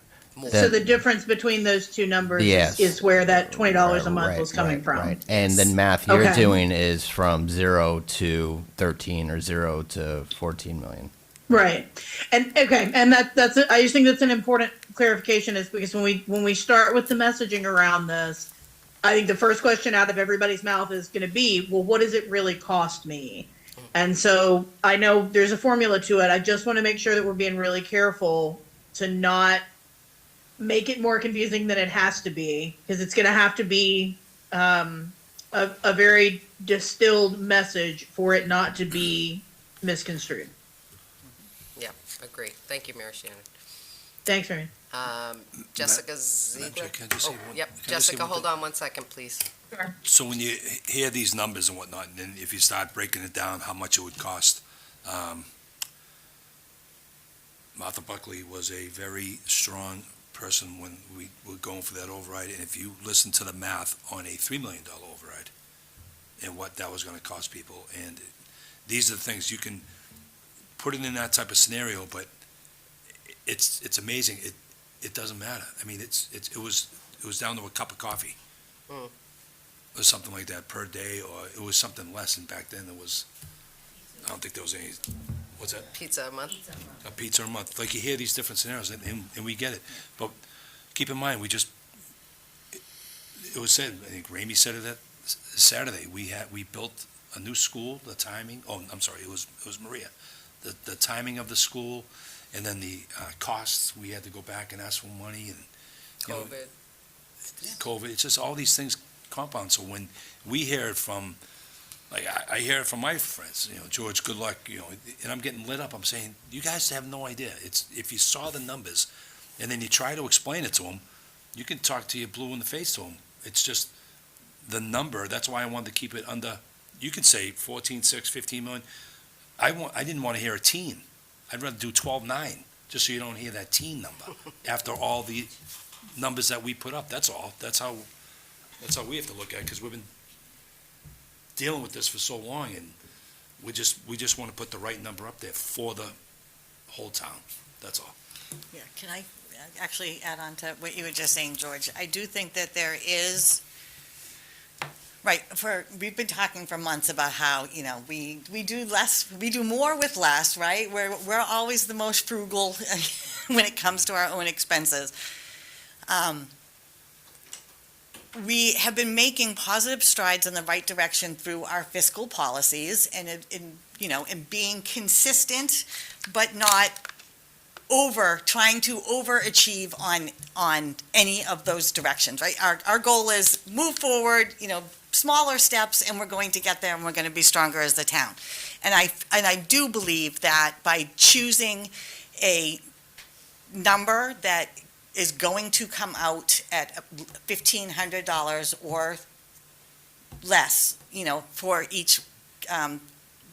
So the difference between those two numbers Yes. is where that $20 a month Right, was coming right, from. Right. And the math you're Okay. doing is from 0 to 13 or 0 to 14 million. Right. And okay, and that's it. I just think that's an important clarification, is because when we start with the messaging around this, I think the first question out of everybody's mouth is going to be, well, what does it really cost me? And so I know there's a formula to it. I just want to make sure that we're being really careful to not make it more confusing than it has to be, because it's going to have to be a very distilled message for it not to be misconstrued. Yeah, agree. Thank you, Mary Shannon. Thanks, Mary. Jessica Madam Ziegler. Chair, can I just say Oh, one- yep, can I just say Jessica, one hold thing? on 1 second, please. So when you hear these numbers and whatnot, and then if you start breaking it down, how much it would cost, Martha Buckley was a very strong person when we were going for that override, and if you listen to the math on a $3 million override and what that was gonna cost people, and these are the things you can put it in that type of scenario, but it's amazing. It doesn't matter. I mean, it was down to a cup of coffee. Mm. Or something like that per day, or it was something less, and back then I don't think there was any, what's that? Pizza a month? A pizza a month. Like, you hear these different scenarios, and we get it. But keep in mind, it was said, I think Ramey said it that Saturday, we built a new school, the timing, oh, I'm sorry, it was Maria. The timing of the school And then the costs, we had to go back and ask for money and, you know, COVID. COVID, it's just all these things compound. So when we hear it from, like, I hear it from my friends, you know, George, good luck, you know, and I'm getting lit up. I'm saying, you guys have no idea. It's, if you saw the numbers and then you try to explain it to them, you can talk to you blue in the face to them. It's just the number. That's why I wanted to keep it under, you could say 14.6, 15 million. I didn't want to hear a teen. I'd rather do 12.9, just so you don't hear that teen number after all the numbers that we put up. That's all. That's how we have to look at it, because we've been dealing with this for so long, and we just want to put the right number up there for the whole town. That's all. Yeah, can I actually add on to what you were just saying, George? I do think that there is, right, we've been talking for months about how, you know, we do less, we do more with less, right? We're always the most frugal when it comes to our own expenses. We have been making positive strides in the right direction through our fiscal policies and in being consistent, but not trying to overachieve on any of those directions, right? Our goal is move forward, you know, smaller steps, and we're going to get there, and we're going to be stronger as the town. And I do believe that by choosing a number that is going to come out at $1,500 or less, you know, for each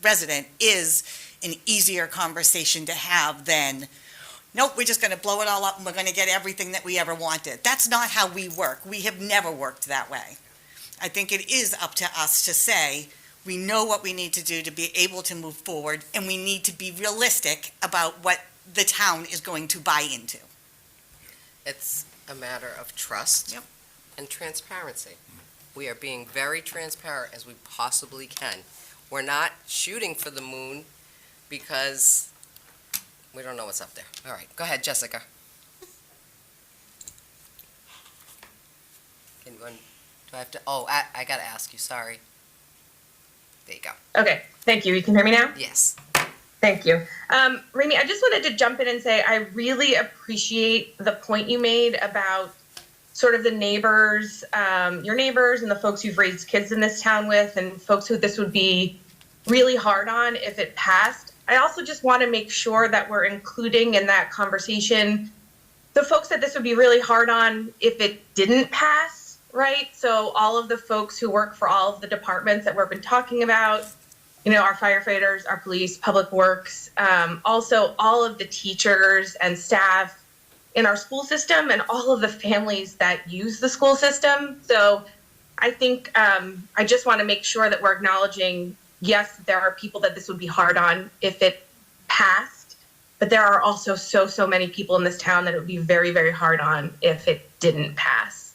resident is an easier conversation to have than, nope, we're just going to blow it all up and we're going to get everything that we ever wanted. That's not how we work. We have never worked that way. I think it is up to us to say, we know what we need to do to be able to move forward, and we need to be realistic about what the town is going to buy into. It's a matter of trust. Yep. And transparency. We are being very transparent as we possibly can. We're not shooting for the moon because we don't know what's up there. All right, go ahead, Jessica. Do I have to, I gotta ask you, sorry. There you go. Okay, thank you. You can hear me now? Yes. Thank you. Remy, I just wanted to jump in and say I really appreciate the point you made about sort of the neighbors, your neighbors and the folks you've raised kids in this town with, and folks who this would be really hard on if it passed. I also just want to make sure that we're including in that conversation the folks that this would be really hard on if it didn't pass, right? So all of the folks who work for all of the departments that we've been talking about, you know, our firefighters, our police, public works, also all of the teachers and staff in our school system and all of the families that use the school system. So I think I just want to make sure that we're acknowledging, yes, there are people that this would be hard on if it passed, but there are also so many people in this town that it would be very, very hard on if it didn't pass.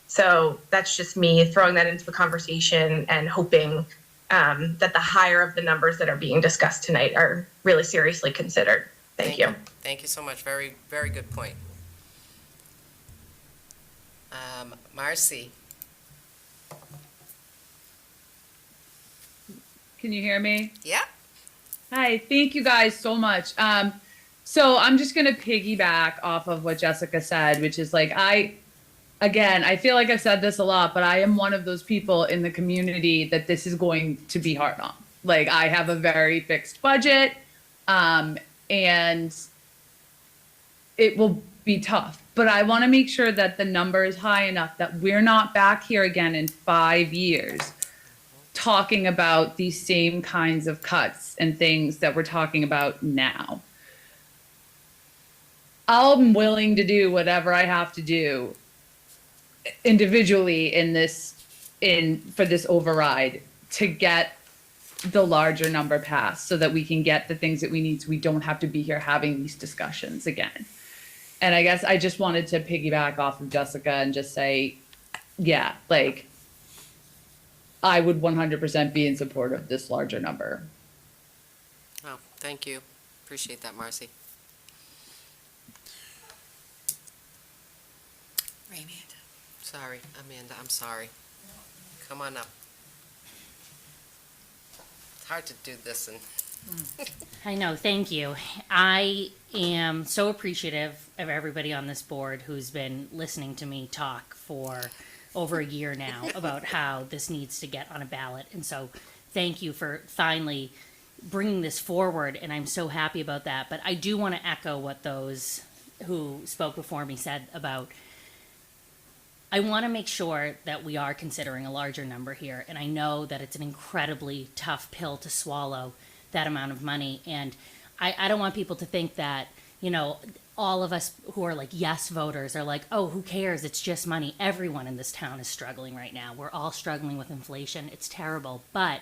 So that's just me throwing that into the conversation and hoping that the higher of the numbers that are being discussed tonight are really seriously considered. Thank you. Thank you so much. Very, very good point. Marcy. Can you hear me? Yeah. Hi, thank you guys so much. So I'm just gonna piggyback off of what Jessica said, which is like, I feel like I've said this a lot, but I am one of those people in the community that this is going to be hard on. Like, I have a very fixed budget, and it will be tough. But I want to make sure that the number is high enough that we're not back here again in 5 years talking about these same kinds of cuts and things that we're talking about now. I'm willing to do whatever I have to do individually for this override to get the larger number passed so that we can get the things that we need so we don't have to be here having these discussions again. And I guess I just wanted to piggyback off of Jessica and just say, yeah, like, I would 100% be in support of this larger number. Oh, thank you. Appreciate that, Marcy. Raymond. Sorry, Amanda, I'm sorry. Come on up. It's hard to do this and I know, thank you. I am so appreciative of everybody on this board who's been listening to me talk for over a year now about how this needs to get on a ballot. And so thank you for finally bringing this forward, and I'm so happy about that. But I do want to echo what those who spoke before me said about I want to make sure that we are considering a larger number here. And I know that it's an incredibly tough pill to swallow, that amount of money. And I don't want people to think that, you know, all of us who are like yes voters are like, oh, who cares? It's just money. Everyone in this town is struggling right now. We're all struggling with inflation. It's terrible. But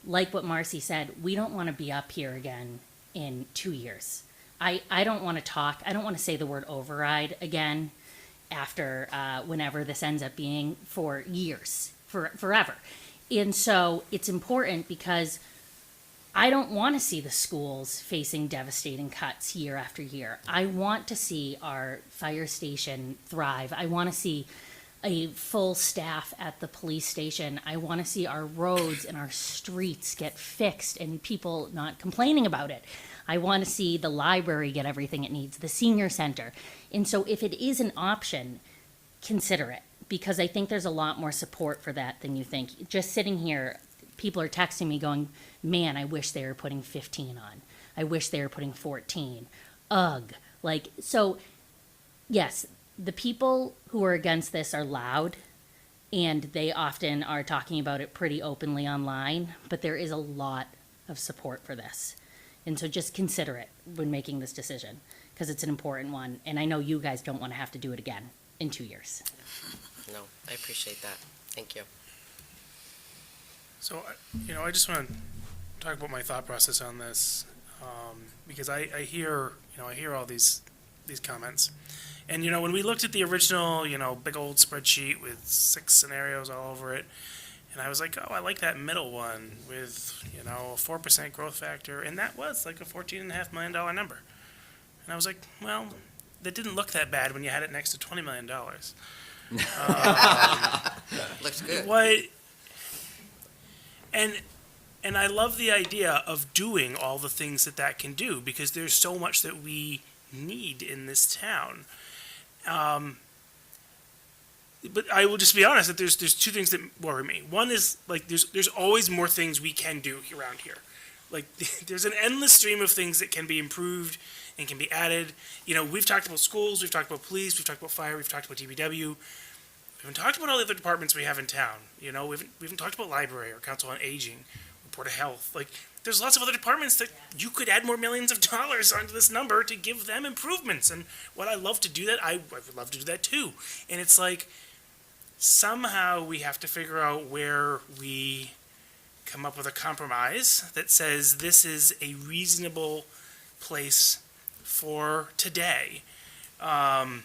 like what Marcy said, we don't want to be up here again in 2 years. I don't want to talk. I don't want to say the word override again after whenever this ends up being for years, forever. And so it's important because I don't want to see the schools facing devastating cuts year after year. I want to see our fire station thrive. I want to see a full staff at the police station. I want to see our roads and our streets get fixed and people not complaining about it. I want to see the library get everything it needs, the senior center. And so if it is an option, consider it, because I think there's a lot more support for that than you think. Just sitting here, people are texting me going, man, I wish they were putting 15 on. I wish they were putting 14. Ugh. Like, so, yes, the people who are against this are loud, and they often are talking about it pretty openly online, but there is a lot of support for this. And so just consider it when making this decision, because it's an important one. And I know you guys don't want to have to do it again in 2 years. No, I appreciate that. Thank you. So, I just want to talk about my thought process on this, because I hear all these comments. And, when we looked at the original, big old spreadsheet with 6 scenarios all over it, and I was like, oh, I like that middle one with, a 4% growth factor. And that was like a $14.5 million number. And I was like, well, that didn't look that bad when you had it next to $20 million. Looks good. What? And I love the idea of doing all the things that can do, because there's so much that we need in this town. But I will just be honest that there's 2 things that worry me. One is, like, there's always more things we can do around here. Like, there's an endless stream of things that can be improved and can be added. We've talked about schools, we've talked about police, we've talked about fire, we've talked about DPW. We haven't talked about all the other departments we have in town. We haven't talked about library or council on aging, or Board of Health. Like, there's lots of other departments that you could add more millions of dollars onto this number to give them improvements. And what I love to do that, I would love to do that too. And it's like, somehow we have to figure out where we come up with a compromise that says this is a reasonable place for today. And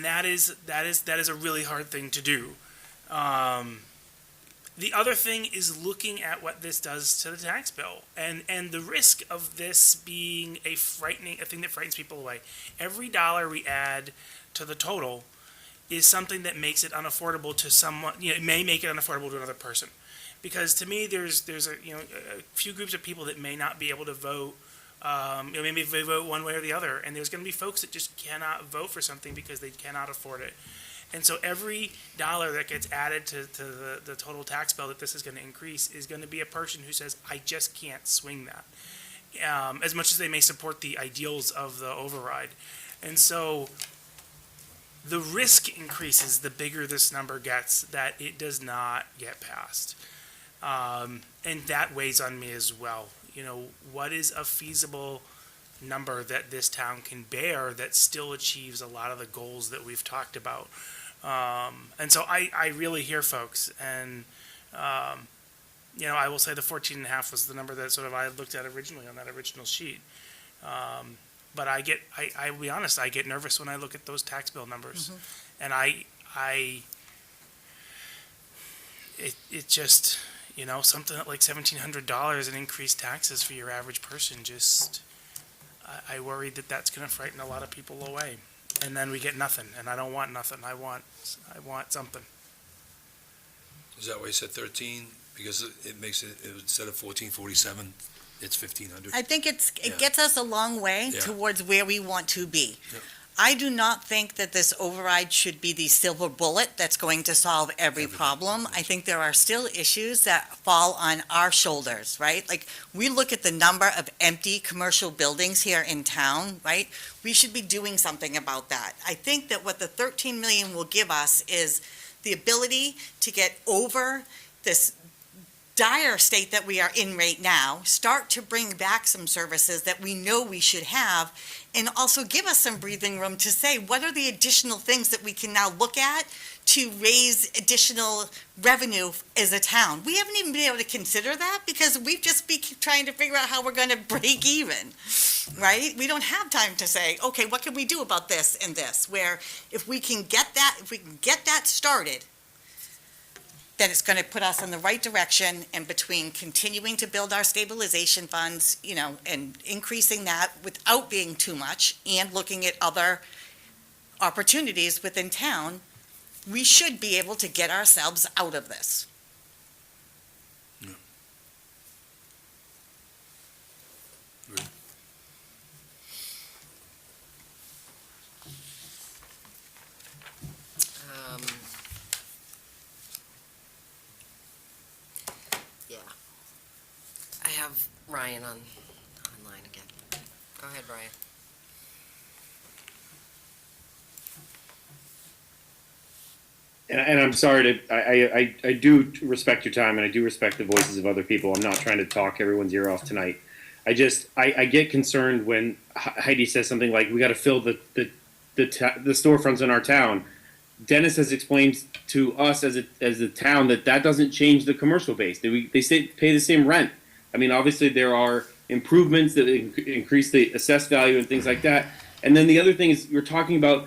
that is a really hard thing to do. The other thing is looking at what this does to the tax bill, and the risk of this being a thing that frightens people away. Every dollar we add to the total is something that makes it unaffordable to someone. It may make it unaffordable to another person, because to me, there's a few groups of people that may not be able to vote. Maybe they vote one way or the other, and there's going to be folks that just cannot vote for something because they cannot afford it. And so every dollar that gets added to the total tax bill that this is going to increase is going to be a person who says, I just can't swing that, as much as they may support the ideals of the override. And so the risk increases the bigger this number gets that it does not get passed. And that weighs on me as well. What is a feasible number that this town can bear that still achieves a lot of the goals that we've talked about? And so I really hear folks, and I will say the 14.5 was the number that sort of I looked at originally on that original sheet. But I will be honest, I get nervous when I look at those tax bill numbers, and it just, something like $1,700 in increased taxes for your average person, just, I worry that that's going to frighten a lot of people away. And then we get nothing, and I don't want nothing. I want something. Is that why you said 13? Because it makes it, instead of 1447, it's 1500. I think it Yeah. gets us a long way Yeah. towards where we want to be. Yep. I do not think that this override should be the silver bullet that's going to solve every Everything. problem. I think there are still issues that fall on our shoulders, right? Like, we look at the number of empty commercial buildings here in town, right? We should be doing something about that. I think that what the 13 million will give us is the ability to get over this dire state that we are in right now, start to bring back some services that we know we should have, and also give us some breathing room to say, what are the additional things that we can now look at to raise additional revenue as a town? We haven't even been able to consider that because we've just been trying to figure out how we're going to break even, right? We don't have time to say, okay, what can we do about this and this? Where if we can get that started, then it's going to put us in the right direction, and between continuing to build our stabilization funds, and increasing that without being too much, and looking at other opportunities within town, we should be able to get ourselves out of this. Um, Yeah. I have Ryan online again. Go ahead, Ryan. And I'm sorry to, I do respect your time and I do respect the voices of other people. I'm not trying to talk everyone's ear off tonight. I get concerned when Heidi says something like, we got to fill the storefronts in our town. Dennis has explained to us as a town that doesn't change the commercial base. They say pay the same rent. I mean, obviously there are improvements that increase the assessed value and things like that. And then the other thing is we're talking about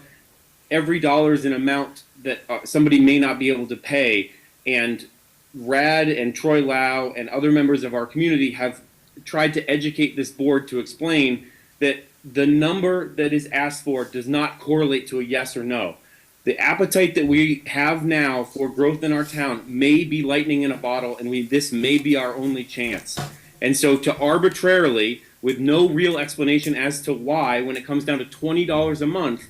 every dollar is an amount that somebody may not be able to pay. And Rad and Troy Lau and other members of our community have tried to educate this board to explain that the number that is asked for does not correlate to a yes or no. The appetite that we have now for growth in our town may be lightning in a bottle, and this may be our only chance. And so to arbitrarily, with no real explanation as to why, when it comes down to $20 a month,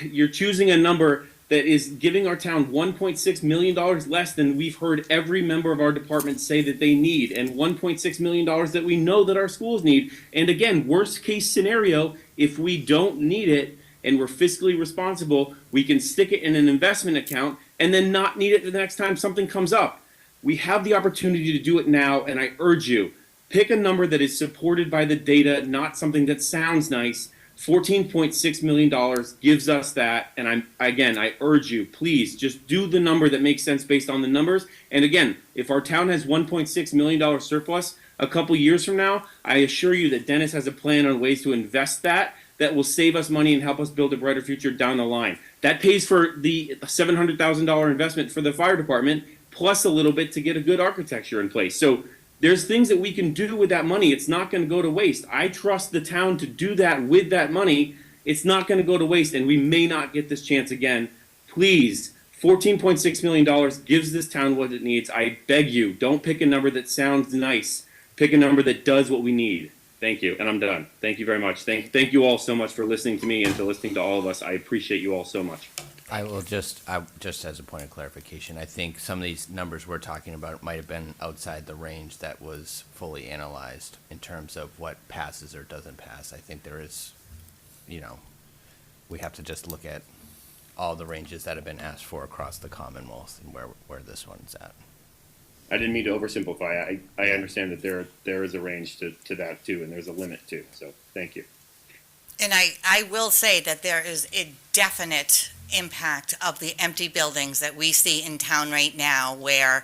you're choosing a number that is giving our town $1.6 million less than we've heard every member of our department say that they need, and $1.6 million that we know that our schools need. And again, worst case scenario, if we don't need it and we're fiscally responsible, we can stick it in an investment account and then not need it the next time something comes up. We have the opportunity to do it now, and I urge you, pick a number that is supported by the data, not something that sounds nice. $14.6 million gives us that, and I urge you, please just do the number that makes sense based on the numbers. And again, if our town has $1.6 million surplus a couple years from now, I assure you that Dennis has a plan on ways to invest that will save us money and help us build a brighter future down the line. That pays for the $700,000 investment for the fire department, plus a little bit to get a good architecture in place. So there's things that we can do with that money. It's not going to go to waste. I trust the town to do that with that money. It's not going to go to waste, and we may not get this chance again. Please, $14.6 million gives this town what it needs. I beg you, don't pick a number that sounds nice. Pick a number that does what we need. Thank you, and I'm done. Thank you very much. Thank you all so much for listening to me and to listening to all of us. I appreciate you all so much. I just as a point of clarification, I think some of these numbers we're talking about might have been outside the range that was fully analyzed in terms of what passes or doesn't pass. I think there is, we have to just look at all the ranges that have been asked for across the Commonwealth and where this one's at. I didn't mean to oversimplify. I understand that there is a range to that too, and there's a limit too. So thank you. And I will say that there is a definite impact of the empty buildings that we see in town right now, where,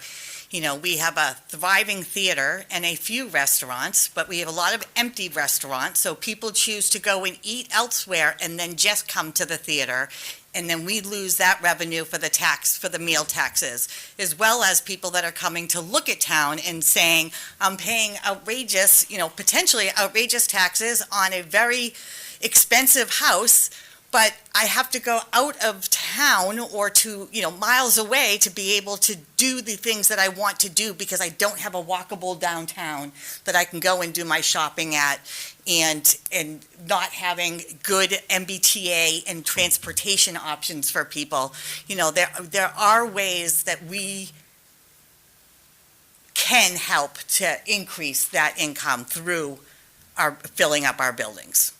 we have a thriving theater and a few restaurants, but we have a lot of empty restaurants, so people choose to go and eat elsewhere and then just come to the theater. And then we lose that revenue for the meal taxes, as well as people that are coming to look at town and saying, I'm paying outrageous, potentially outrageous taxes on a very expensive house, but I have to go out of town town or to, miles away to be able to do the things that I want to do because I don't have a walkable downtown that I can go and do my shopping at, and not having good MBTA and transportation options for people. There are ways that we can help to increase that income through our filling up our buildings.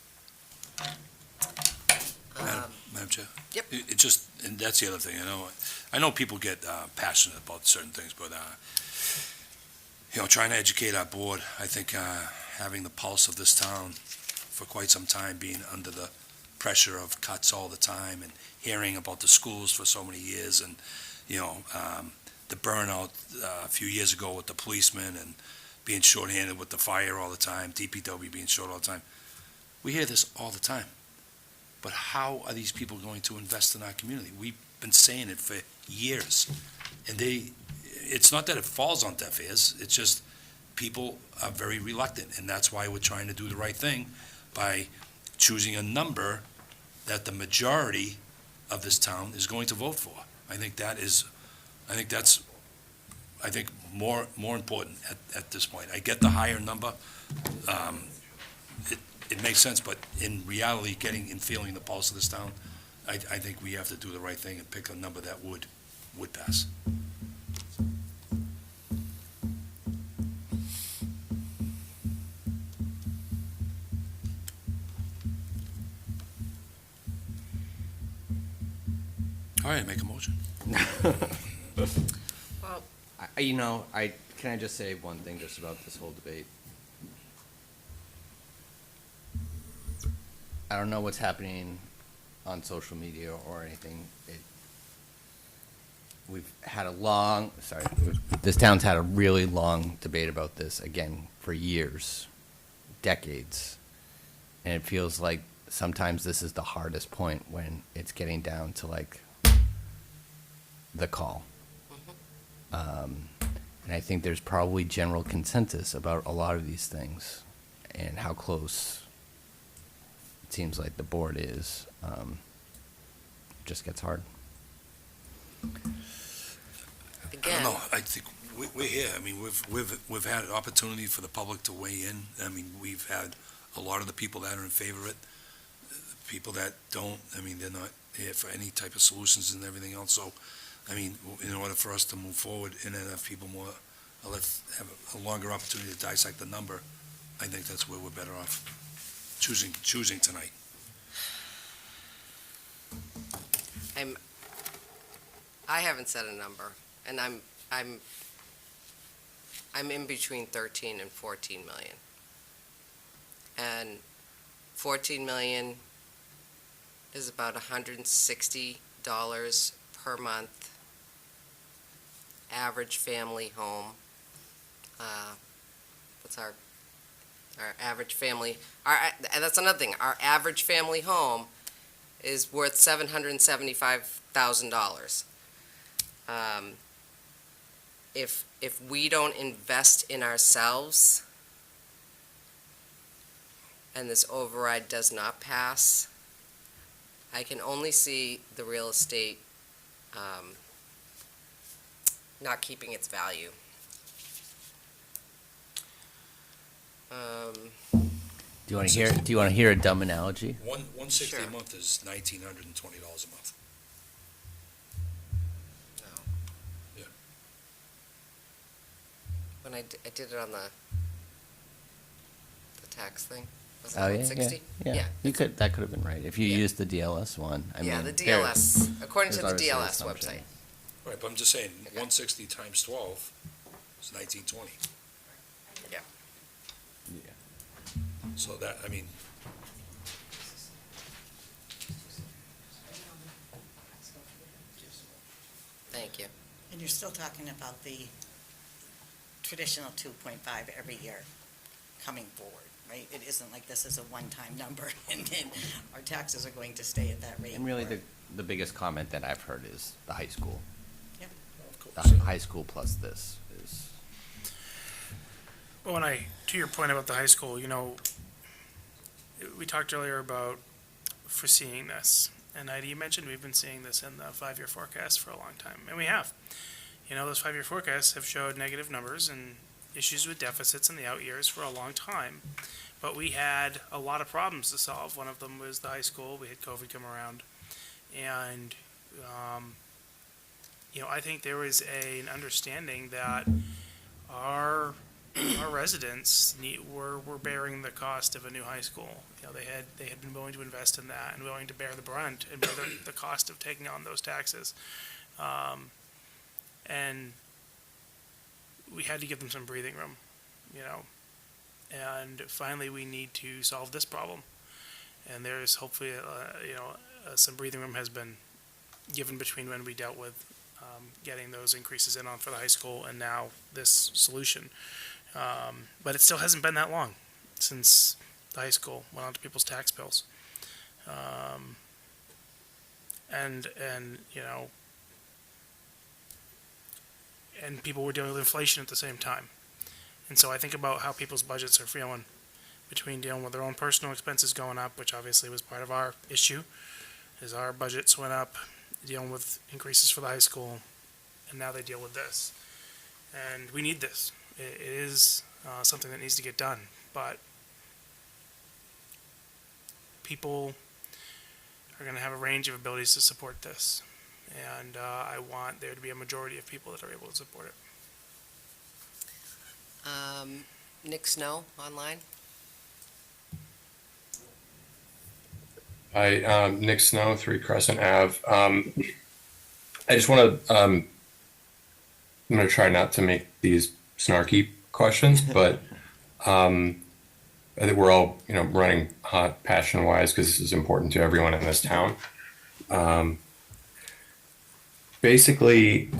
Madam Chair? Yep. It just, and that's the other thing, I know people get passionate about certain things, but, trying to educate our board, I think having the pulse of this town for quite some time, being under the pressure of cuts all the time and hearing about the schools for so many years and, the burnout a few years ago with the policemen and being shorthanded with the fire all the time, DPW being short all the time. We hear this all the time. But how are these people going to invest in our community? We've been saying it for years. And it's not that it falls on deaf ears, it's just people are very reluctant. And that's why we're trying to do the right thing by choosing a number that the majority of this town is going to vote for. I think that's more important at this point. I get the higher number. It makes sense, but in reality, getting and feeling the pulse of this town, I think we have to do the right thing and pick a number that would pass. All right, make a motion. Well, Can I just say one thing just about this whole debate? I don't know what's happening on social media or anything. This town's had a really long debate about this, again, for years, decades. And it feels like sometimes this is the hardest point when it's getting down to the call. And I think there's probably general consensus about a lot of these things and how close it seems like the board is. Just gets hard. I again, don't know, I think we're here. I mean, we've had an opportunity for the public to weigh in. I mean, we've had a lot of the people that are in favor of it. People that don't, I mean, they're not here for any type of solutions and everything else. So, I mean, in order for us to move forward and then have people have a longer opportunity to dissect the number, I think that's where we're better off choosing tonight. I haven't set a number, and I'm in between 13 and 14 million. And 14 million is about $160 per month, average family home. What's our average family? And that's another thing. Our average family home is worth $775,000. If we don't invest in ourselves and this override does not pass, I can only see the real estate not keeping its value. Do you want to hear a dumb analogy? $160 Sure. a month is $1,920 a month. No. Yeah. When I did it on the tax thing, was it Oh, yeah, 160? yeah. That could have been right if you Yeah. used the DLS one. I Yeah, mean, the DLS, according to there's the obviously DLS assumption. website. Right, but I'm just saying, Okay. 160 times 12 is 1920. Yeah. Yeah. So that, I mean, Thank you. And you're still talking about the traditional 2.5 every year coming forward, right? It isn't like this is a one-time number and then our taxes are going to stay at that rate. And really, for- the biggest comment that I've heard is the high school. of The course. high school plus this is. Well, to your point about the high school, we talked earlier about foreseeing this. And Ida, you mentioned we've been seeing this in the 5-year forecast for a long time, and we have. You know, those 5-year forecasts have showed negative numbers and issues with deficits in the out years for a long time. But we had a lot of problems to solve. One of them was the high school. We had COVID come around. And, you know, I think there was an understanding that our residents were bearing the cost of a new high school. You know, they had been willing to invest in that and willing to bear the brunt and bear the cost of taking on those taxes. And we had to give them some breathing room, you know. And finally, we need to solve this problem. And there's hopefully, some breathing room has been given between when we dealt with getting those increases in on for the high school and now this solution. But it still hasn't been that long since the high school went onto people's tax bills. And you know, and people were dealing with inflation at the same time. And so I think about how people's budgets are feeling between dealing with their own personal expenses going up, which obviously was part of our issue, as our budgets went up, dealing with increases for the high school, and now they deal with this. And we need this. It is something that needs to get done, but people are going to have a range of abilities to support this, and I want there to be a majority of people that are able to support it. Nick Snow, online. Hi, Nick Snow, 3 Crescent Ave. I just want to, I'm going to try not to make these snarky questions, but I think we're all, you know, running hot passion-wise because this is important to everyone in this town. Basically,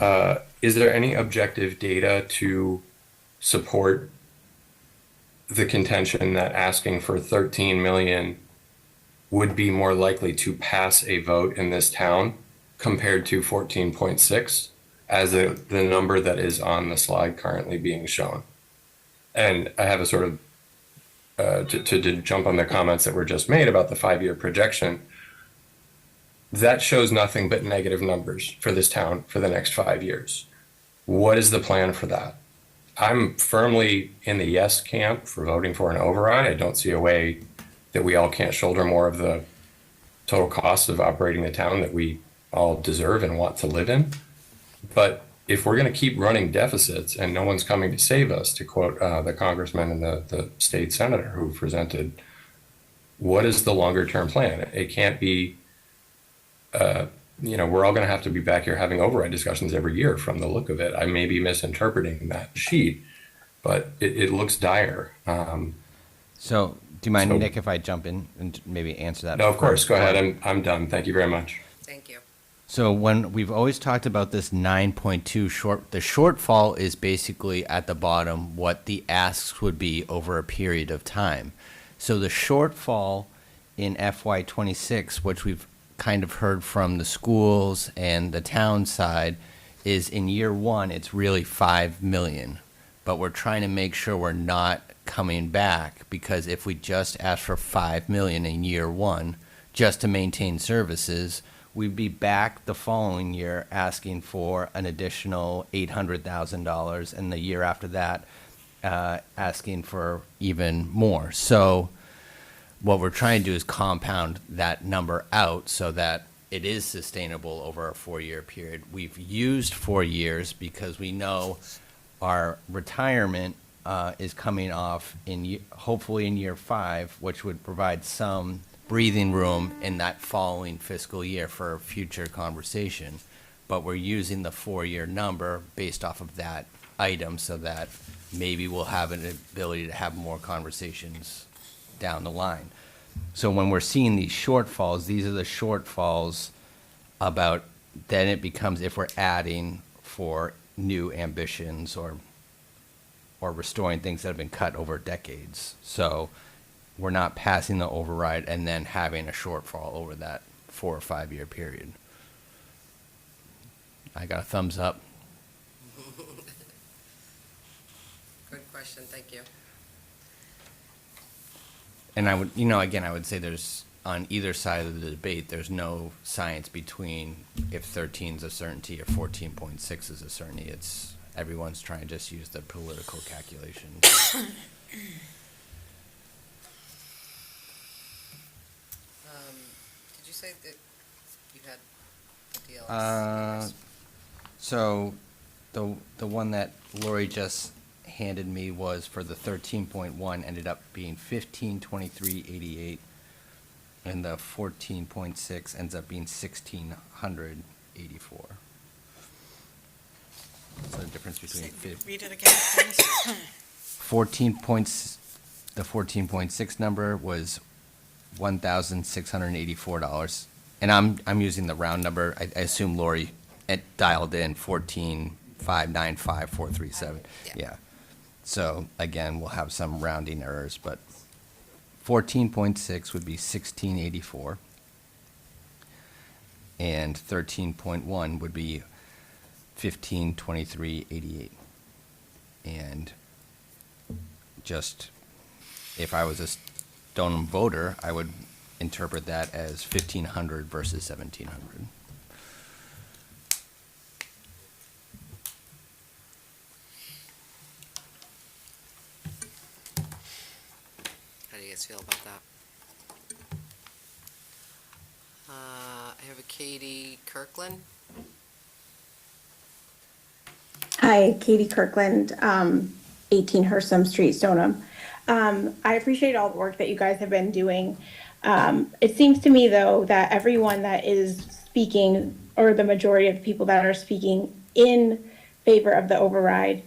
is there any objective data to support the contention that asking for 13 million would be more likely to pass a vote in this town compared to 14.6 as the number that is on the slide currently being shown? And I have a sort of, to jump on the comments that were just made about the 5-year projection, that shows nothing but negative numbers for this town for the next 5 years. What is the plan for that? I'm firmly in the yes camp for voting for an override. I don't see a way that we all can't shoulder more of the total costs of operating the town that we all deserve and want to live in. But if we're going to keep running deficits and no one's coming to save us, to quote the congressman and the state senator who presented, what is the longer term plan? It can't be, we're all going to have to be back here having override discussions every year from the look of it. I may be misinterpreting that sheet, but it looks dire. So, do you mind, Nick, if I jump in and maybe answer that? No, of course. Go ahead. I'm done. Thank you very much. Thank you. So when we've always talked about this 9.2 the shortfall is basically at the bottom what the asks would be over a period of time. So the shortfall in FY26, which we've kind of heard from the schools and the town side, is in year 1, it's really 5 million. But we're trying to make sure we're not coming back, because if we just ask for 5 million in year 1 just to maintain services, we'd be back the following year asking for an additional $800,000, and the year after that asking for even more. So what we're trying to do is compound that number out so that it is sustainable over a 4-year period. We've used 4 years because we know our retirement is coming off hopefully in year 5, which would provide some breathing room in that following fiscal year for future conversation. But we're using the 4-year number based off of that item so that maybe we'll have an ability to have more conversations down the line. So when we're seeing these shortfalls, these are the shortfalls about, then it becomes if we're adding for new ambitions or restoring things that have been cut over decades. So we're not passing the override and then having a shortfall over that 4 or 5 year period. I got a thumbs up. Good question, thank you. And I would, again, I would say there's on either side of the debate, there's no science between if 13 is a certainty or 14.6 is a certainty. It's everyone's trying to just use the political calculation. Did you say that you had the Uh, So the one that Lori just handed me was for the 13.1 ended up being 1523.88, and the 14.6 ends up being 1684. So the difference between Read it again, please. 14 points, the 14.6 number was $1,684, and I'm using the round number. I assume Lori dialed in 14,595,437. Yeah. So again, we'll have some rounding errors, but 14.6 would be 1684, and 13.1 would be 1523.88. And just, if I was a Stoneham voter, I would interpret that as 1,500 versus 1,700. How do you guys feel about that? I have a Katie Kirkland. Hi, Katie Kirkland, 18 Hersom Street, Stoneham. I appreciate all the work that you guys have been doing. It seems to me, though, that everyone that is speaking, or the majority of the people that are speaking in favor of the override,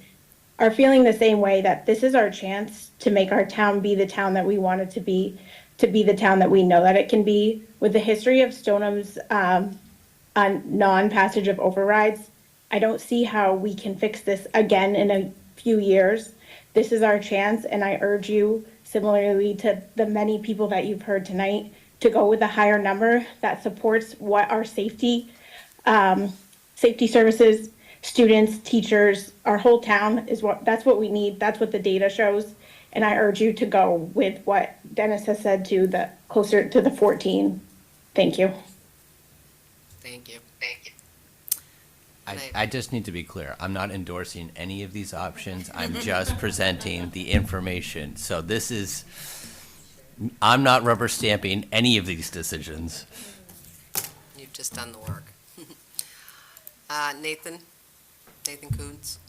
are feeling the same way, that this is our chance to make our town be the town that we want it to be the town that we know that it can be. With the history of Stoneham's on non-passage of overrides, I don't see how we can fix this again in a few years. This is our chance, and I urge you, similarly to the many people that you've heard tonight, to go with a higher number that supports what our safety services, students, teachers, our whole town that's what we need. That's what the data shows. And I urge you to go with what Dennis has said, to the closer to the 14. Thank you. Thank you. I just need to be clear. I'm not endorsing any of these options. I'm just presenting the information. So I'm not rubber stamping any of these decisions. You've just done the work. Nathan Coons.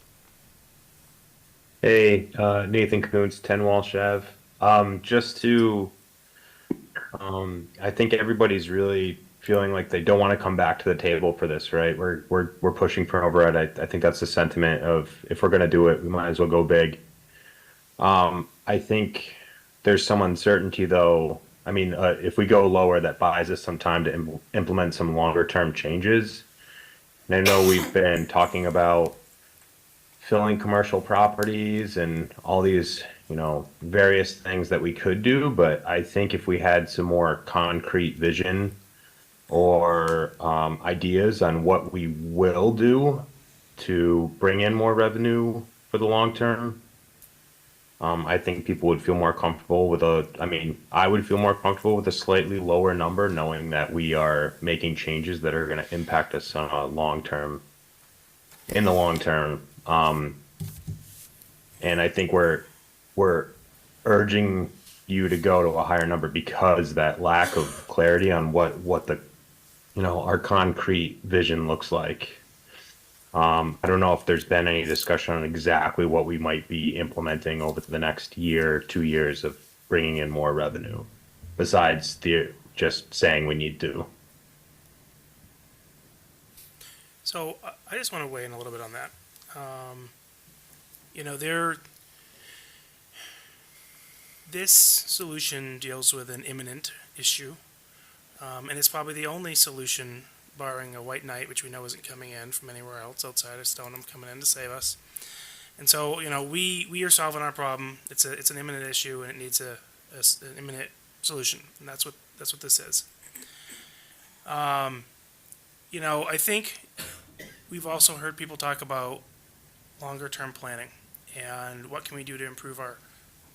Hey, Nathan Kuntz, 10 Walsh Ave. I think everybody's really feeling like they don't want to come back to the table for this, right? We're pushing for an override. I think that's the sentiment of, if we're going to do it, we might as well go big. I think there's some uncertainty, though. I mean, if we go lower, that buys us some time to implement some longer term changes. And I know we've been talking about filling commercial properties and all these, various things that we could do. But I think if we had some more concrete vision or ideas on what we will do to bring in more revenue for the long term, I think people would feel more comfortable I would feel more comfortable with a slightly lower number, knowing that we are making changes that are going to impact us on a in the long term. And I think we're urging you to go to a higher number because that lack of clarity on what the, our concrete vision looks like. I don't know if there's been any discussion on exactly what we might be implementing over the next year, 2 years of bringing in more revenue, besides just saying we need to. So I just want to weigh in a little bit on that. This solution deals with an imminent issue, and it's probably the only solution, barring a white knight, which we know isn't coming in from anywhere else outside of Stoneham, coming in to save us. And so, we are solving our problem. It's an imminent issue, and it needs an imminent solution, and that's what this is. I think we've also heard people talk about longer-term planning and what can we do to improve our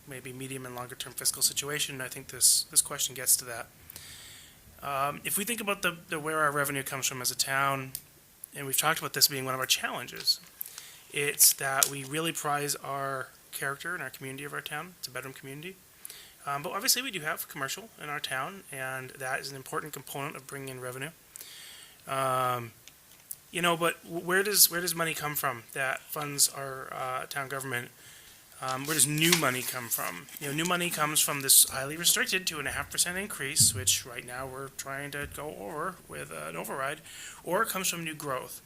maybe medium and longer-term fiscal situation. And I think this question gets to that. If we think about the where our revenue comes from as a town, and we've talked about this being one of our challenges, it's that we really prize our character and our community of our town. It's a bedroom community. But obviously we do have commercial in our town, and that is an important component of bringing in revenue. But where does money come from that funds our town government? Where does new money come from? New money comes from this highly restricted 2.5% increase, which right now we're trying to go over with an override, or it comes from new growth.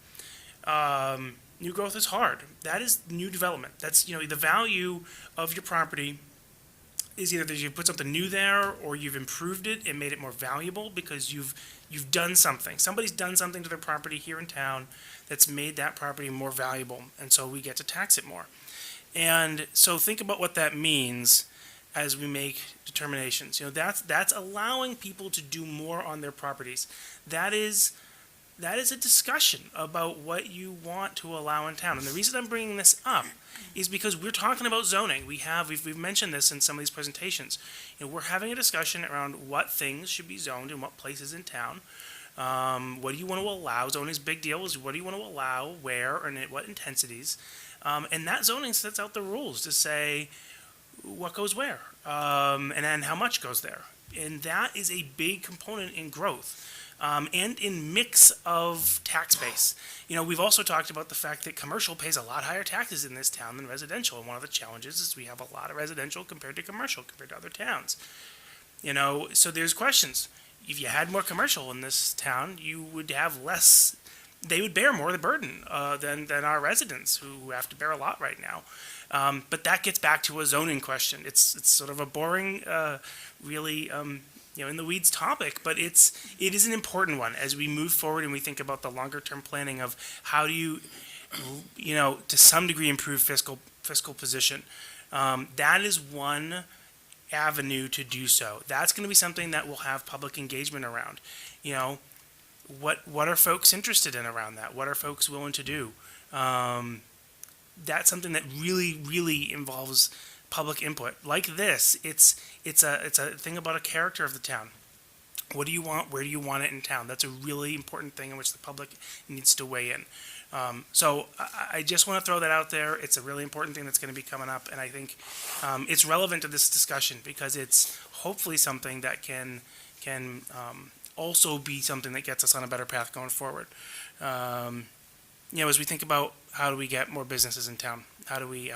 New growth is hard. That is new development. That's, the value of your property is either that you put something new there or you've improved it and made it more valuable because you've done something. Somebody's done something to their property here in town that's made that property more valuable, and so we get to tax it more. And so think about what that means as we make determinations. That's allowing people to do more on their properties. That is a discussion about what you want to allow in town. And the reason I'm bringing this up is because we're talking about zoning. We've mentioned this in some of these presentations. We're having a discussion around what things should be zoned in what places in town. What do you want to allow? Zoning is a big deal. Is what do you want to allow, where, and at what intensities? And that zoning sets out the rules to say what goes where, and then how much goes there. And that is a big component in growth. And in mix of tax base. We've also talked about the fact that commercial pays a lot higher taxes in this town than residential. And one of the challenges is we have a lot of residential compared to commercial, compared to other towns. So there's questions. If you had more commercial in this town, you would have less, they would bear more of the burden than our residents who have to bear a lot right now. But that gets back to a zoning question. It's sort of a boring, really, in the weeds topic, but it is an important one as we move forward and we think about the longer term planning of how do you, to some degree improve fiscal position. That is one avenue to do so. That's going to be something that we'll have public engagement around. What are folks interested in around that? What are folks willing to do? That's something that really, really involves public input. Like this, it's a thing about a character of the town. What do you want? Where do you want it in town? That's a really important thing in which the public needs to weigh in. So I just want to throw that out there. It's a really important thing that's going to be coming up, and I think it's relevant to this discussion because it's hopefully something that can also be something that gets us on a better path going forward. As we think about how do we get more businesses in town, how do we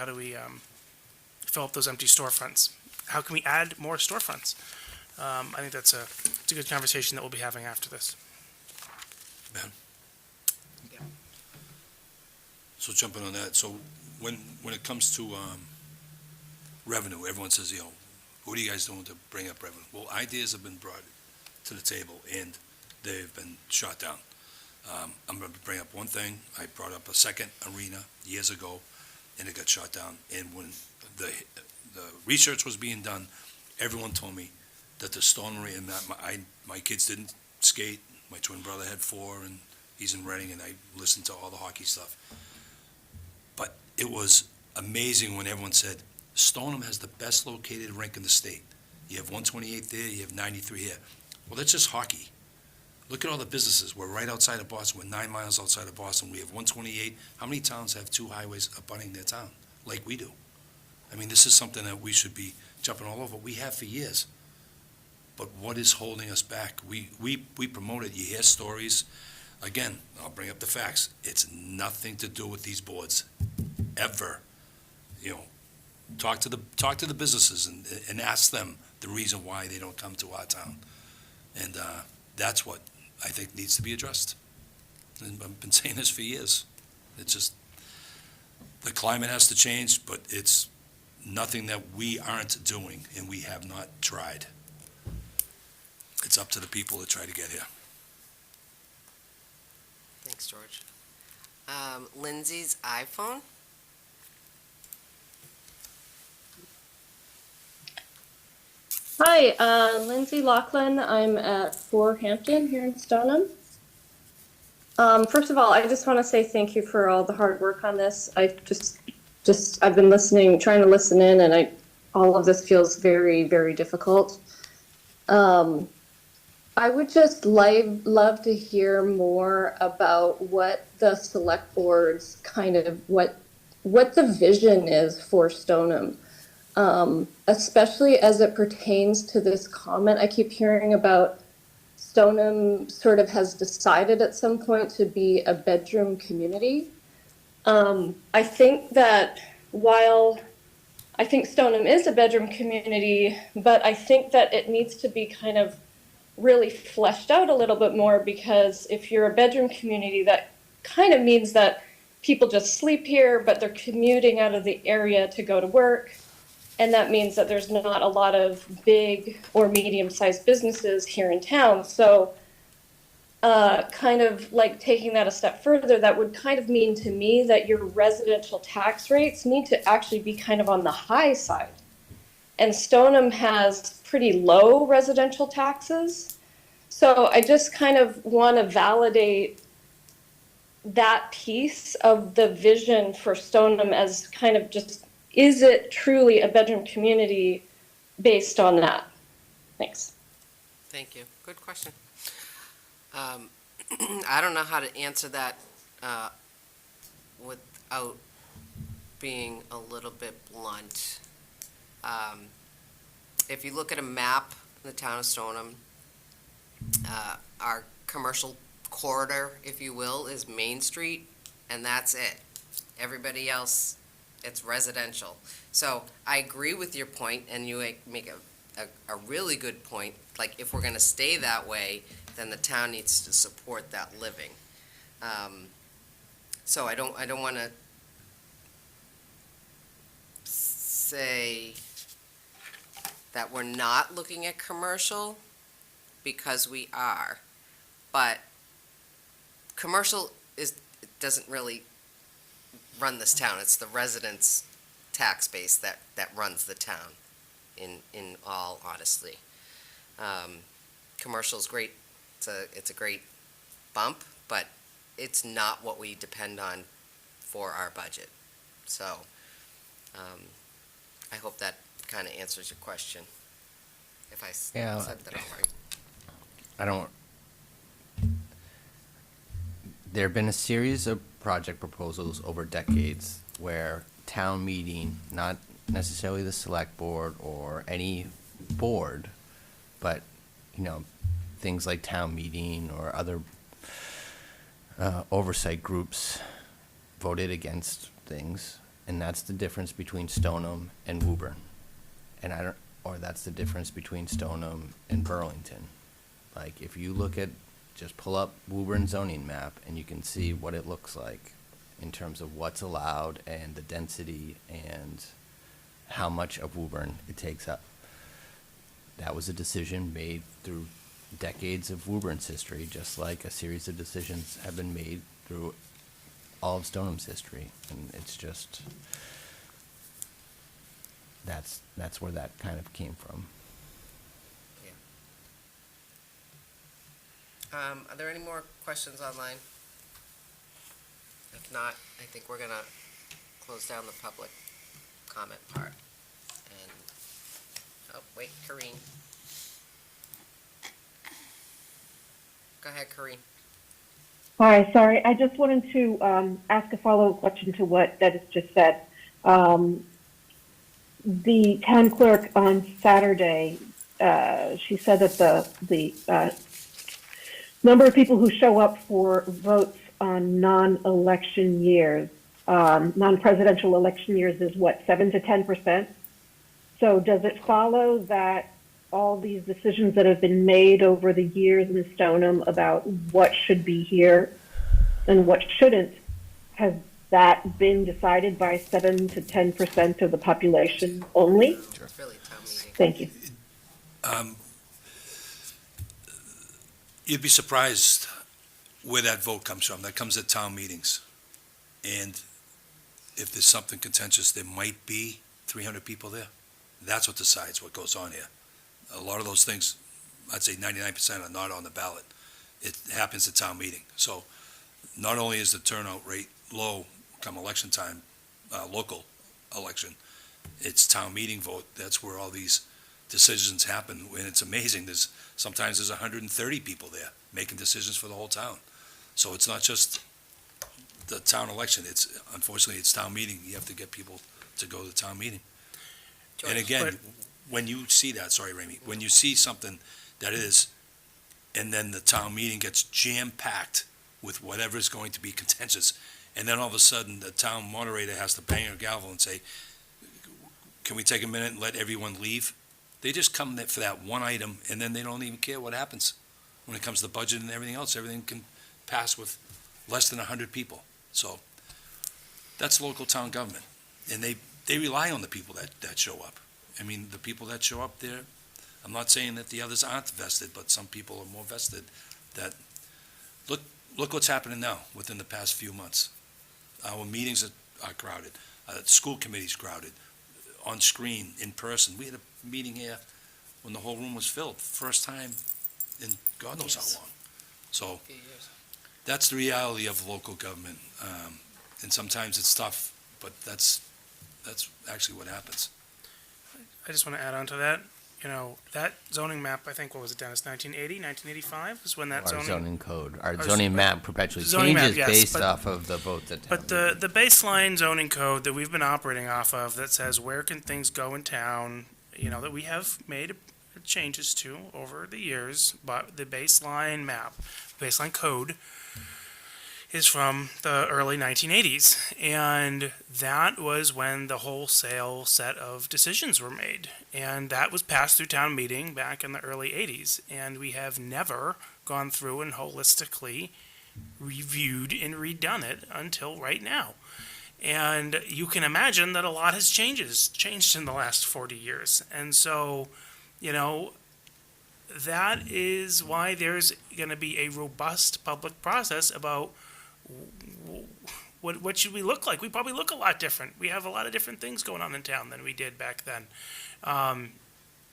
fill up those empty storefronts? How can we add more storefronts? I think it's a good conversation that we'll be having after this. Ben? So jumping on that, so when it comes to revenue, everyone says, what are you guys doing to bring up revenue? Well, ideas have been brought to the table and they've been shot down. I'm going to bring up one thing. I brought up a second arena years ago and it got shot down. And when the research was being done, everyone told me that the Stone Arena, my kids didn't skate. My twin brother had 4 and he's in Reading and I listened to all the hockey stuff. But it was amazing when everyone said, Stoneham has the best located rink in the state. You have 128 there, you have 93 here. Well, that's just hockey. Look at all the businesses. We're right outside of Boston. We're 9 miles outside of Boston. We have 128. How many towns have 2 highways abutting their town, like we do? I mean, this is something that we should be jumping all over. We have for years. But what is holding us back? We promote it. You hear stories. Again, I'll bring up the facts. It's nothing to do with these boards, ever. Talk to the businesses and ask them the reason why they don't come to our town. And that's what I think needs to be addressed. And I've been saying this for years. It's just, the climate has to change, but it's nothing that we aren't doing and we have not tried. It's up to the people to try to get here. Thanks, George. Lindsay's iPhone. Hi, Lindsay Laughlin. I'm at 4 Hampton here in Stoneham. First of all, I just want to say thank you for all the hard work on this. I've been listening, trying to listen in, and all of this feels very, very difficult. I would just love to hear more about what the select board's kind of what the vision is for Stoneham, especially as it pertains to this comment I keep hearing about. Stoneham sort of has decided at some point to be a bedroom community. I think that while I think Stoneham is a bedroom community, but I think that it needs to be kind of really fleshed out a little bit more, because if you're a bedroom community, that kind of means that people just sleep here, but they're commuting out of the area to go to work. And that means that there's not a lot of big or medium-sized businesses here in town. So kind of like taking that a step further, that would kind of mean to me that your residential tax rates need to actually be kind of on the high side. And Stoneham has pretty low residential taxes. So I just kind of want to validate that piece of the vision for Stoneham as kind of just, is it truly a bedroom community based on that? Thanks. Thank you. Good question. I don't know how to answer that without being a little bit blunt. If you look at a map in the town of Stoneham, our commercial corridor, if you will, is Main Street, and that's it. Everybody else, it's residential. So I agree with your point, and you make a really good point. Like, if we're going to stay that way, then the town needs to support that living. So I don't want to say that we're not looking at commercial, because we are. But commercial doesn't really run this town. It's the residents' tax base that runs the town, in all honesty. Commercial's great. It's a great bump, but it's not what we depend on for our budget. So I hope that kind of answers your question, if I said that all right. There have been a series of project proposals over decades where town meeting, not necessarily the select board or any board, but, things like town meeting or other oversight groups voted against things, and that's the difference between Stoneham and Woburn. Or that's the difference between Stoneham and Burlington. Like, if you look at, just pull up Woburn zoning map, and you can see what it looks like in terms of what's allowed and the density and how much of Woburn it takes up. That was a decision made through decades of Woburn's history, just like a series of decisions have been made through all of Stoneham's history. And it's just, that's where that kind of came from. Are there any more questions online? If not, I think we're gonna close down the public comment part. And, oh, wait, Corrine. Go ahead, Corrine. Hi, sorry. I just wanted to ask a follow-up question to what Dennis just said. The town clerk on Saturday, she said that the number of people who show up for votes on non-election years, non-presidential election years is what, 7 to 10%? So does it follow that all these decisions that have been made over the years in Stoneham about what should be here and what shouldn't, has that been decided by 7 to 10% of the population only? Sure. Really, town meeting. Thank you. You'd be surprised where that vote comes from. That comes at town meetings. And if there's something contentious, there might be 300 people there. That's what decides what goes on here. A lot of those things, I'd say 99% are not on the ballot. It happens at town meeting. So not only is the turnout rate low come election time, local election, it's town meeting vote. That's where all these decisions happen, and it's amazing. Sometimes there's 130 people there making decisions for the whole town. So it's not just the town election, unfortunately, it's town meeting. You have to get people to go to town meeting. And again, when you see that, sorry, Ramey, when you see something that is, and then the town meeting gets jam-packed with whatever is going to be contentious, and then all of a sudden, the town moderator has to bang her gavel and say, can we take a minute and let everyone leave? They just come there for that one item, and then they don't even care what happens. When it comes to the budget and everything else, everything can pass with less than 100 people. So that's local town government. And they rely on the people that show up. I mean, the people that show up there, I'm not saying that the others aren't vested, but some people are more vested. That look what's happening now within the past few months. Our meetings are crowded. School committee's crowded. On screen, in person. We had a meeting here when the whole room was filled. First time in God knows how long. So that's the reality of local government. And sometimes it's tough, but that's actually what happens. I just want to add on to that. You know, that zoning map, I think, what was it, Dennis, 1980, 1985 is when that Our zoning code, our our zoning map perpetually zoning map, changes yes, based but- off of the votes that town But the baseline zoning code that we've been operating off of that says where can things go in town, you know, that we have made changes to over the years, but the baseline map, baseline code is from the early 1980s. And that was when the wholesale set of decisions were made. And that was passed through town meeting back in the early 80s. And we have never gone through and holistically reviewed and redone it until right now. And you can imagine that a lot has changed in the last 40 years. And so, you know, that is why there's going to be a robust public process about what should we look like. We probably look a lot different. We have a lot of different things going on in town than we did back then.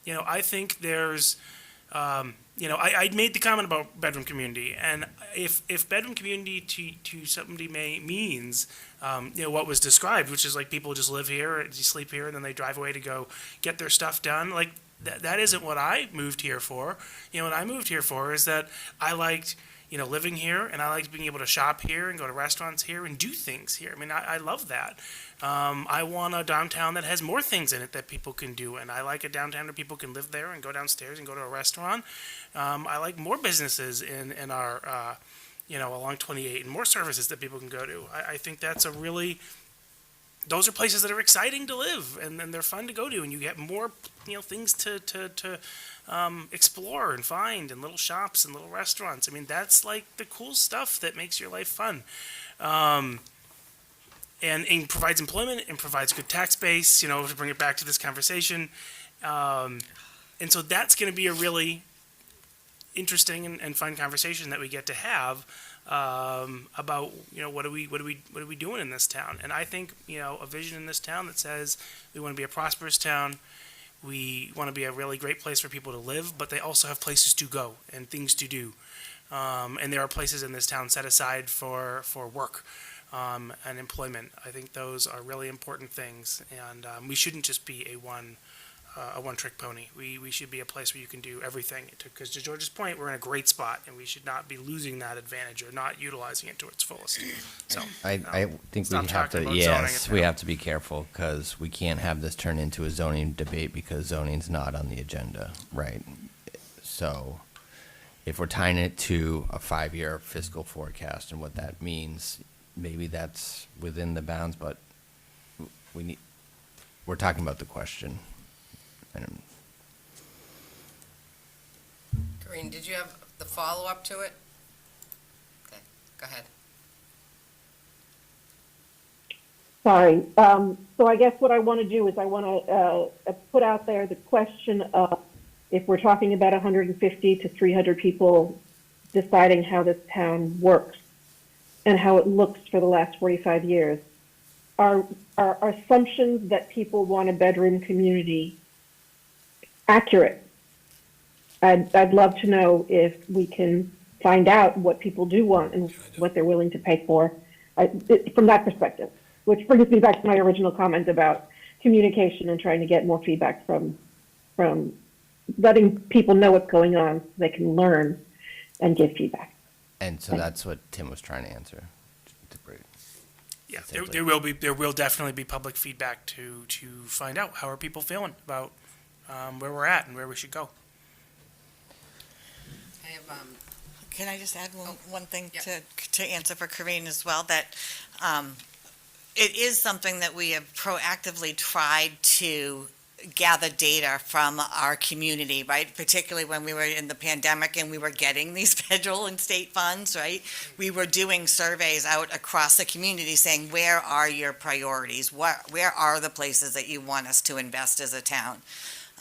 You know, I think there's, you know, I made the comment about bedroom community, and if bedroom community to somebody means, you know, what was described, which is like people just live here, you sleep here, and then they drive away to go get their stuff done, like that isn't what I moved here for. You know, what I moved here for is that I liked, you know, living here, and I liked being able to shop here and go to restaurants here and do things here. I mean, I love that. I want a downtown that has more things in it that people can do, and I like a downtown where people can live there and go downstairs and go to a restaurant. I like more businesses in our, you know, along 28 and more services that people can go to. I think that's a really, those are places that are exciting to live, and they're fun to go to, and you get more, you know, things to explore and find, and little shops and little restaurants. I mean, that's like the cool stuff that makes your life fun. And provides employment and provides good tax base, you know, to bring it back to this conversation. And so that's going to be a really interesting and fun conversation that we get to have about, you know, what are we doing in this town? And I think, you know, a vision in this town that says we want to be a prosperous town. We want to be a really great place for people to live, but they also have places to go and things to do. And there are places in this town set aside for work and employment. I think those are really important things, and we shouldn't just be a one-trick pony. We should be a place where you can do everything. Because to George's point, we're in a great spot, and we should not be losing that advantage or not utilizing it to its fullest. So I think we stop have talking to, about yes, zoning we now. have to be careful because we can't have this turn into a zoning debate because zoning's not on the agenda, right? So if we're tying it to a 5-year fiscal forecast and what that means, maybe that's within the bounds, but we're talking about the question. And Corinne, did you have the follow-up to it? Okay, go ahead. Sorry. So I guess what I want to do is I want to put out there the question of if we're talking about 150 to 300 people deciding how this town works and how it looks for the last 45 years, are assumptions that people want a bedroom community accurate? I'd love to know if we can find out what people do want and what they're willing to pay for from that perspective, which brings me back to my original comment about communication and trying to get more feedback from letting people know what's going on so they can learn and give feedback. And so that's what Tim was trying to answer. Yeah, there will definitely be public feedback to find out how are people feeling about where we're at and where we should go. I have, Can I just add one thing to answer for Corinne as well, that it is something that we have proactively tried to gather data from our community, right? Particularly when we were in the pandemic and we were getting these federal and state funds, right? We were doing surveys out across the community saying, where are your priorities? Where are the places that you want us to invest as a town?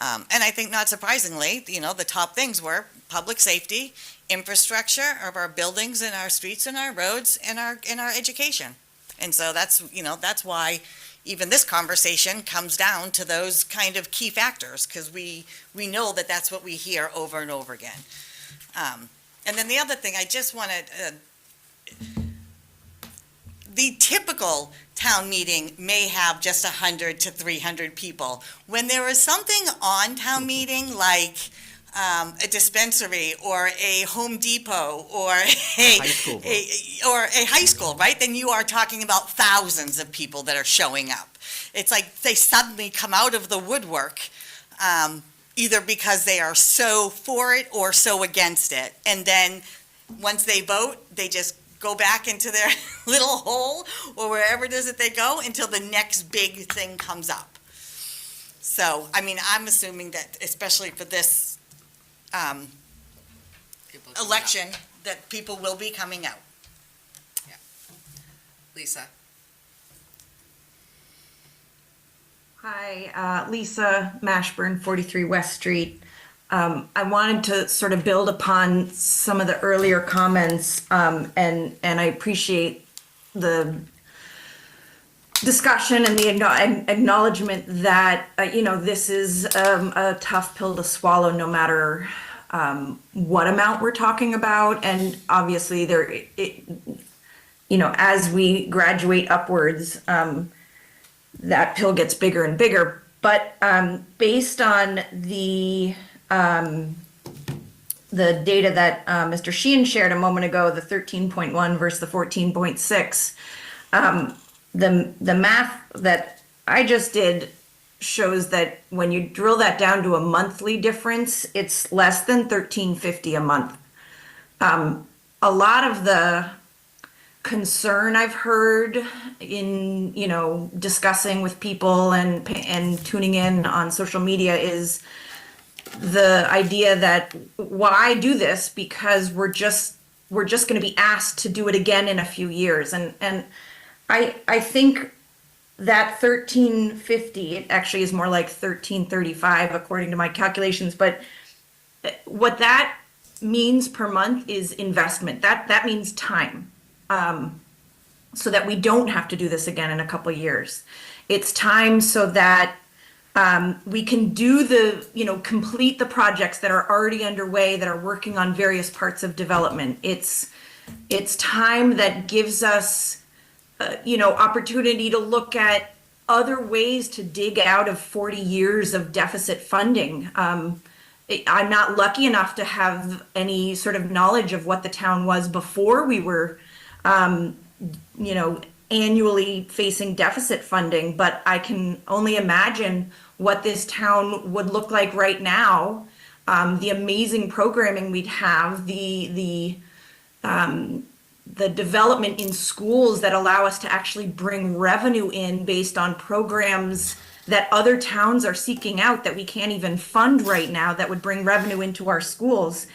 And I think not surprisingly, the top things were public safety, infrastructure of our buildings and our streets and our roads and our education. And so that's why even this conversation comes down to those kind of key factors, because we know that that's what we hear over and over again. And then the other thing, I just wanted, the typical town meeting may have just 100 to 300 people. When there is something on town meeting like a dispensary or a Home Depot or a high school, right? Then you are talking about thousands of people that are showing up. It's like they suddenly come out of the woodwork, either because they are so for it or so against it. And then once they vote, they just go back into their little hole or wherever it is that they go until the next big thing comes up. So, I mean, I'm assuming that, especially for this election, that people will be coming out. Yeah. Lisa? Hi, Lisa Mashburn, 43 West Street. I wanted to sort of build upon some of the earlier comments, and I appreciate the discussion and the acknowledgement that, this is a tough pill to swallow no matter what amount we're talking about. And obviously as we graduate upwards, that pill gets bigger and bigger. But based on the data that Mr. Sheehan shared a moment ago, the 13.1 versus the 14.6, the math that I just did shows that when you drill that down to a monthly difference, it's less than $13.50 a month. A lot of the concern I've heard in discussing with people and tuning in on social media is the idea that why do this, because we're just going to be asked to do it again in a few years. And I think that 1350, it actually is more like 1335 according to my calculations, but what that means per month is investment. That means time. So that we don't have to do this again in a couple of years. It's time so that we can do complete the projects that are already underway, that are working on various parts of development. It's time that gives us opportunity to look at other ways to dig out of 40 years of deficit funding. I'm not lucky enough to have any sort of knowledge of what the town was before we were, annually facing deficit funding, but I can only imagine what this town would look like right now. The amazing programming we'd have, the development in schools that allow us to actually bring revenue in based on programs that other towns are seeking out that we can't even fund right now that would bring revenue into our schools.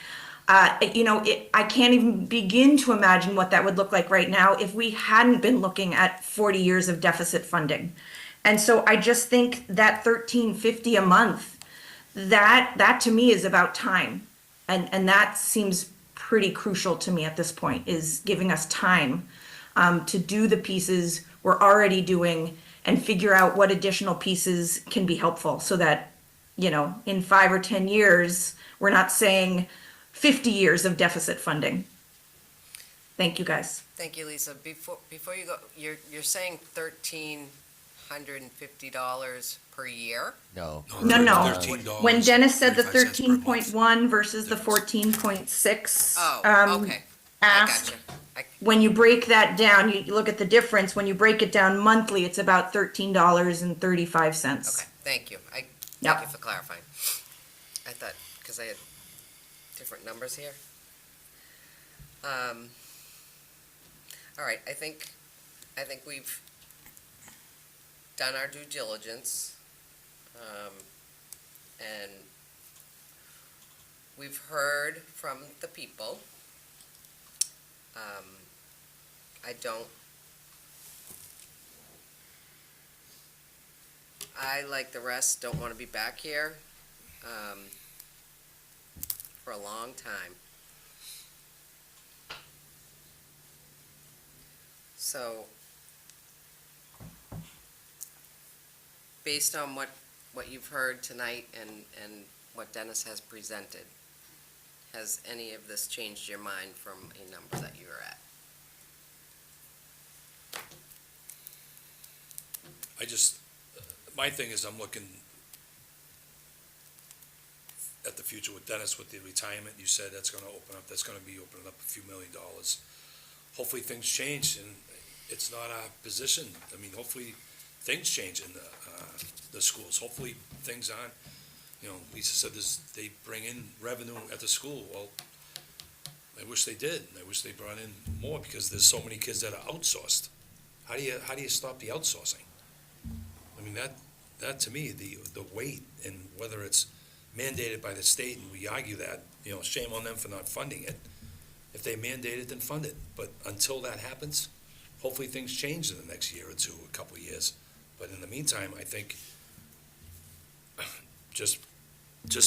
I can't even begin to imagine what that would look like right now if we hadn't been looking at 40 years of deficit funding. And so I just think that $13.50 a month, that to me is about time. And that seems pretty crucial to me at this point, is giving us time to do the pieces we're already doing and figure out what additional pieces can be helpful so that, in 5 or 10 years, we're not saying 50 years of deficit funding. Thank you, guys. Thank you, Lisa. Before you go, you're saying $1,300 $150 per year? No. No, no. $13. When Dennis said the 35 cents per month. 13.1 versus the 14.6. Oh, okay. I Ask, gotcha. when you break that down, you look at the difference. When you break it down monthly, it's about $13.35. Okay, thank you. Thank Yep. you for clarifying. I thought, because I had different numbers here. All right, I think we've done our due diligence. And we've heard from the people. I, like the rest, don't want to be back here for a long time. So, based on what you've heard tonight and what Dennis has presented, has any of this changed your mind from a number that you were at? My thing is I'm looking at the future with Dennis with the retirement. You said that's gonna opening up a few $1 million. Hopefully things change and it's not our position. I mean, hopefully things change in the schools. Hopefully things aren't, Lisa said they bring in revenue at the school. Well, I wish they did. I wish they brought in more because there's so many kids that are outsourced. How do you stop the outsourcing? I mean, that to me, the weight and whether it's mandated by the state, and we argue that, shame on them for not funding it. If they mandate it, then fund it. But until that happens, hopefully things change in the next year or two, a couple of years. But in the meantime, I think just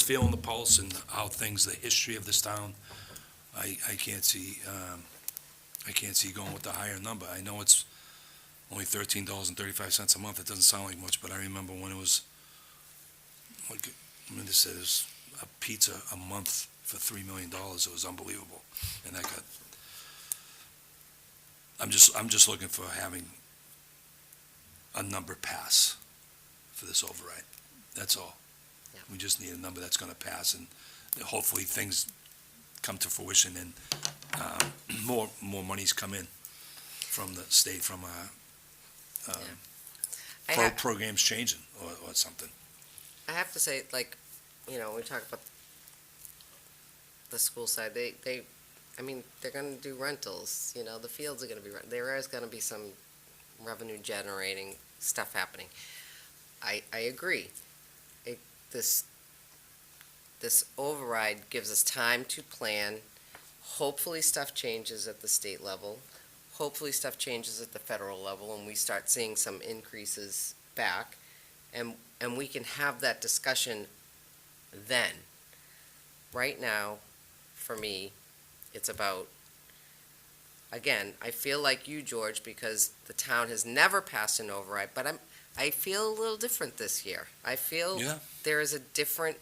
feeling the pulse and how things, the history of this town, I can't see going with the higher number. I know it's only $13.35 a month. It doesn't sound like much, but I remember when it was, like Linda said, it was a pizza a month for $3 million. It was unbelievable. And that got, I'm just looking for having a number pass for this override. That's all. Yeah. We just need a number that's gonna pass, and hopefully things come to fruition and more monies come in from the state, from programs changing or something. I have to say, we talk about the school side, they're gonna do rentals, the fields are gonna be, there is gonna be some revenue generating stuff happening. I agree. This override gives us time to plan. Hopefully stuff changes at the state level. Hopefully stuff changes at the federal level and we start seeing some increases back. And we can have that discussion then. Right now, for me, it's about, again, I feel like you, George, because the town has never passed an override, but I feel a little different this year. I feel there is a different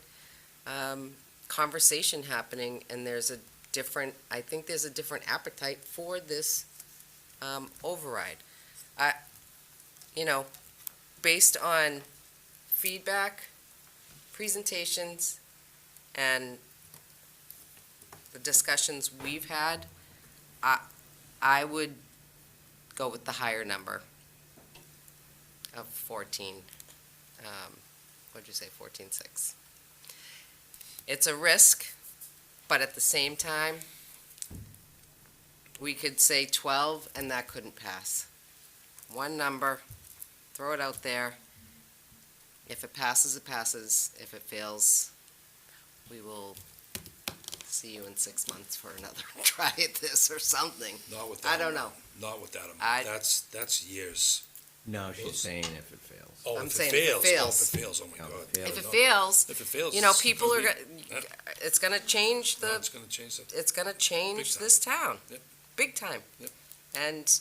conversation happening, and I think there's a different appetite for this override. Based on feedback, presentations, and the discussions we've had, I would go with the higher number of 14. What'd you say, 14.6? It's a risk, but at the same time, we could say 12 and that couldn't pass. One number, throw it out there. If it passes, it passes. If it fails, we will see you in 6 months for another try at this or something. Not with that. I don't know. Not with that amount. That's years. No, she's saying if it fails. Oh, I'm if saying it fails. if it Oh, fails. if it fails, oh my God. If it fails, If it fails, people are, it's gonna change No, it's gonna change something. it's gonna change Big time. this town. Yep. Big time. Yep. And,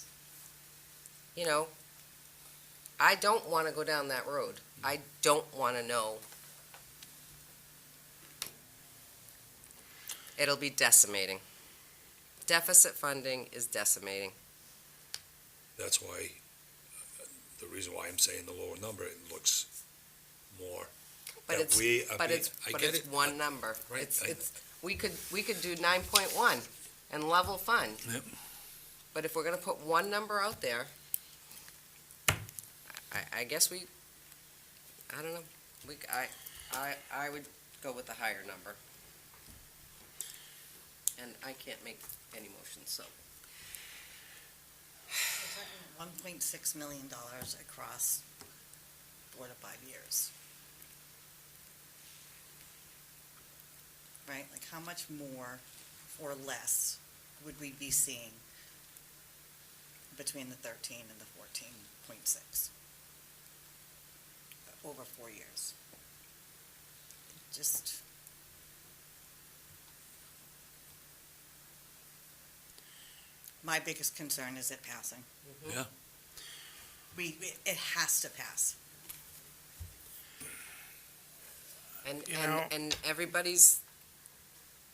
I don't want to go down that road. I don't want to know. It'll be decimating. Deficit funding is decimating. That's why the reason why I'm saying the lower number, it looks more. But that it's, we are but being- it's, I but get it's it, one but- number. right, It's, we could do 9.1 and level fund. Yep. But if we're gonna put one number out there, I guess I don't know, I would go with the higher number. And I can't make any motions, so. $1.6 million across 4 to 5 years. Right, like how much more or less would we be seeing between the 13 and the 14.6 over 4 years? Just. My biggest concern is it passing. Yeah. It has to pass. And everybody's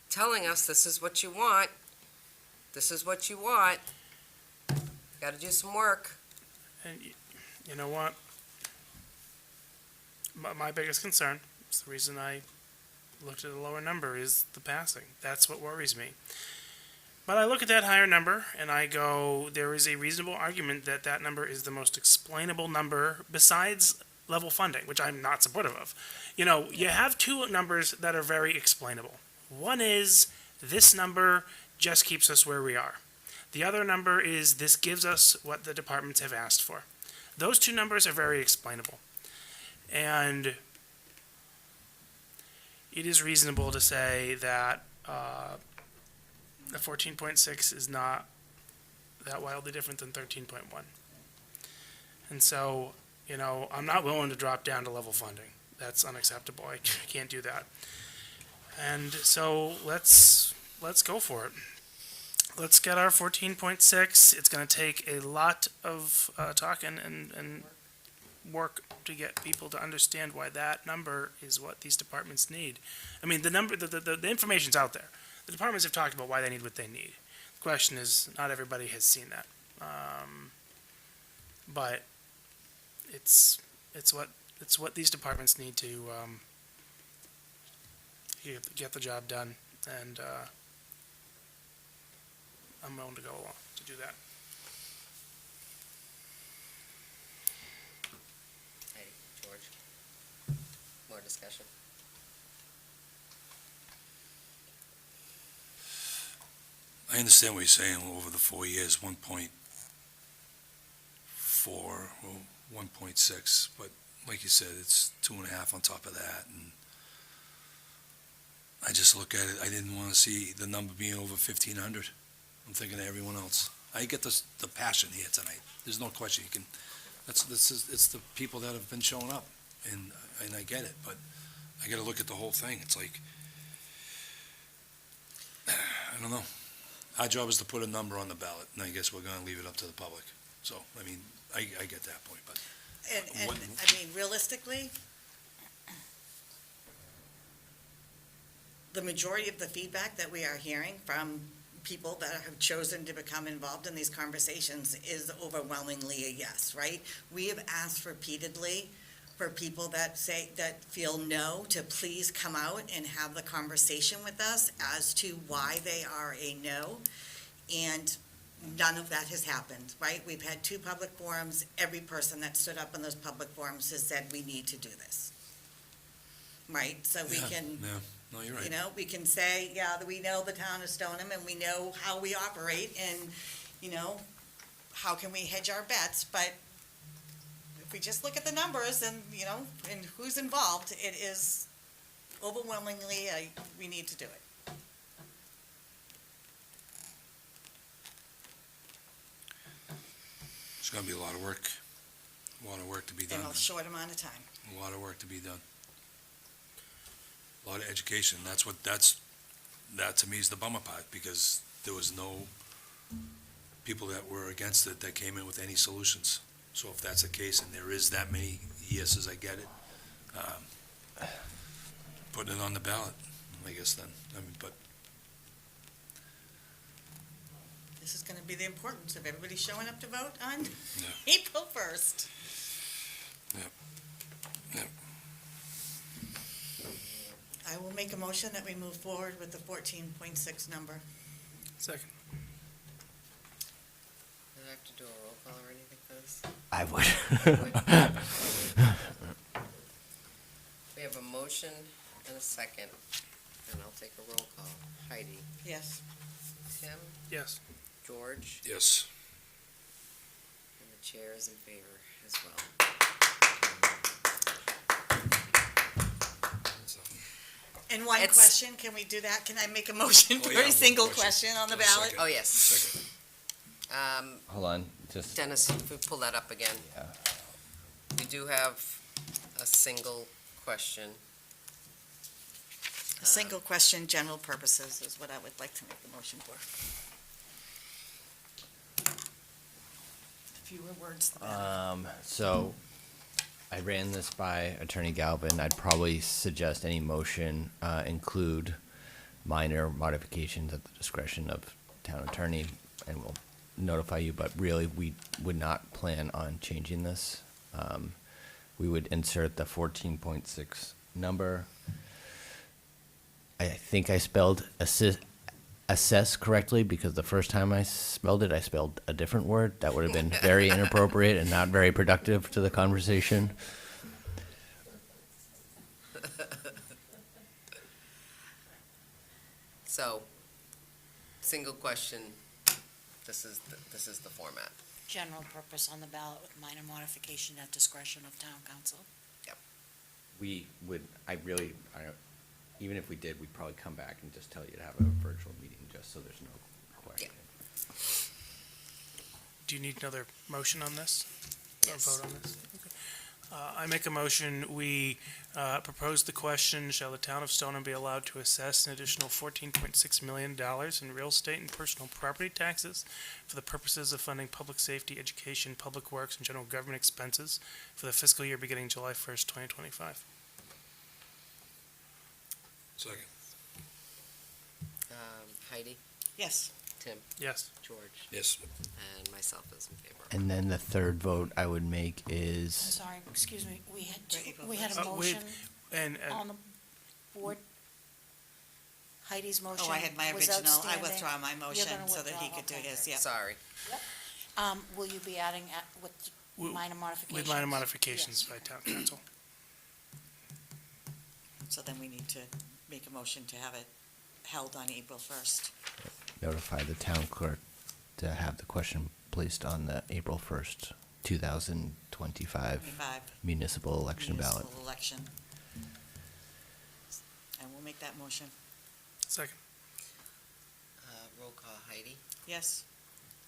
telling us, this is what you want, this is what you want, gotta do some work. And you know what? My biggest concern, it's the reason I looked at a lower number, is the passing. That's what worries me. But I look at that higher number and I go, there is a reasonable argument that that number is the most explainable number besides level funding, which I'm not supportive of. You know, you have two numbers that are very explainable. One is this number just keeps us where we are. The other number is this gives us what the departments have asked for. Those two numbers are very explainable. And it is reasonable to say that the 14.6 is not that wildly different than 13.1. And so, you know, I'm not willing to drop down to level funding. That's unacceptable. I can't do that. And so let's go for it. Let's get our 14.6. It's going to take a lot of talking and work to get people to understand why that number is what these departments need. I mean, the number, the information's out there. The departments have talked about why they need what they need. The question is, not everybody has seen that. But it's what these departments need to get the job done, and I'm willing to go along to do that. Hey, George, more discussion? I understand what you're saying, over the 4 years, 1.4 or 1.6, but like you said, it's 2.5 on top of that, and I just look at it, I didn't want to see the number being over 1,500. I'm thinking of everyone else. I get the passion here tonight. There's no question. You can, it's the people that have been showing up, and I get it, but I got to look at the whole thing. It's like, I don't know. Our job is to put a number on the ballot, and I guess we're gonna leave it up to the public. So, I mean, I get that point, but. And What- I mean, realistically, the majority of the feedback that we are hearing from people that have chosen to become involved in these conversations is overwhelmingly a yes, right? We have asked repeatedly for people that feel no, to please come out and have the conversation with us as to why they are a no. And none of that has happened, right? We've had 2 public forums. Every person that stood up in those public forums has said, we need to do this. Right? So we Yeah, can, yeah. No, you're right. you know, we can say, yeah, that we know the town of Stoneham and we know how we operate and, you know, how can we hedge our bets? But if we just look at the numbers and, you know, and who's involved, it is overwhelmingly, we need to do it. It's gonna be a lot of work to be done. In a short amount of time. A lot of work to be done. A lot of education. That to me is the bummer part, because there was no people that were against it that came in with any solutions. So if that's the case, and there is that many yeses, I get it. Putting it on the ballot, I guess then, I mean, but this is gonna be the importance of everybody showing up to vote on Yeah. April 1st. Yep. Yep. I will make a motion that we move forward with the 14.6 number. Second. Do I have to do a roll call or anything for this? I would. We have a motion and a second, and I'll take a roll call. Heidi? Yes. Tim? Yes. George? Yes. And the chair is in favor as well. And one It's- question, can we do that? Can I make a motion Oh, for yeah, a one single question. question on the Yeah, ballot? second. Oh, yes. Second. Hold on, just, Dennis, if we pull that up again. yeah. We do have a single question. A single question, general purposes is what I would like to make the motion for. The fewer words, the better. So I ran this by Attorney Galvin. I'd probably suggest any motion include minor modifications at the discretion of town attorney, and we'll notify you, but really, we would not plan on changing this. We would insert the 14.6 number. I think I spelled assess correctly, because the first time I spelled it, I spelled a different word. That would have been very inappropriate and not very productive to the conversation. So, single question, this is the format. General purpose on the ballot with minor modification at discretion of town council. We would, even if we did, we'd probably come back and just tell you to have a virtual meeting, just so there's no question. Do you need another motion on this? Yes. Or vote on this? Okay. I make a motion, we propose the question, shall the town of Stoneham be allowed to assess an additional $14.6 million in real estate and personal property taxes for the purposes of funding public safety, education, public works, and general government expenses for the fiscal year beginning July 1st, 2025? Second. Heidi? Yes. Tim? Yes. George? Yes. And myself is in favor. And then the third vote I would make is, Sorry, excuse me, we had, April we had a wait, motion And on the board. Heidi's motion Oh, I had my was original, I outstanding. withdraw my You're motion gonna so that he withdraw, could do okay. his, yeah. Sorry. Will you be adding with With- minor modifications? with minor modifications Yes. by town council. So then we need to make a motion to have it held on April 1st. notify the town clerk to have the question placed on the April 1st, 2025 25 municipal election ballot. municipal election. And we'll make that motion. Second. Roll call, Heidi? Yes.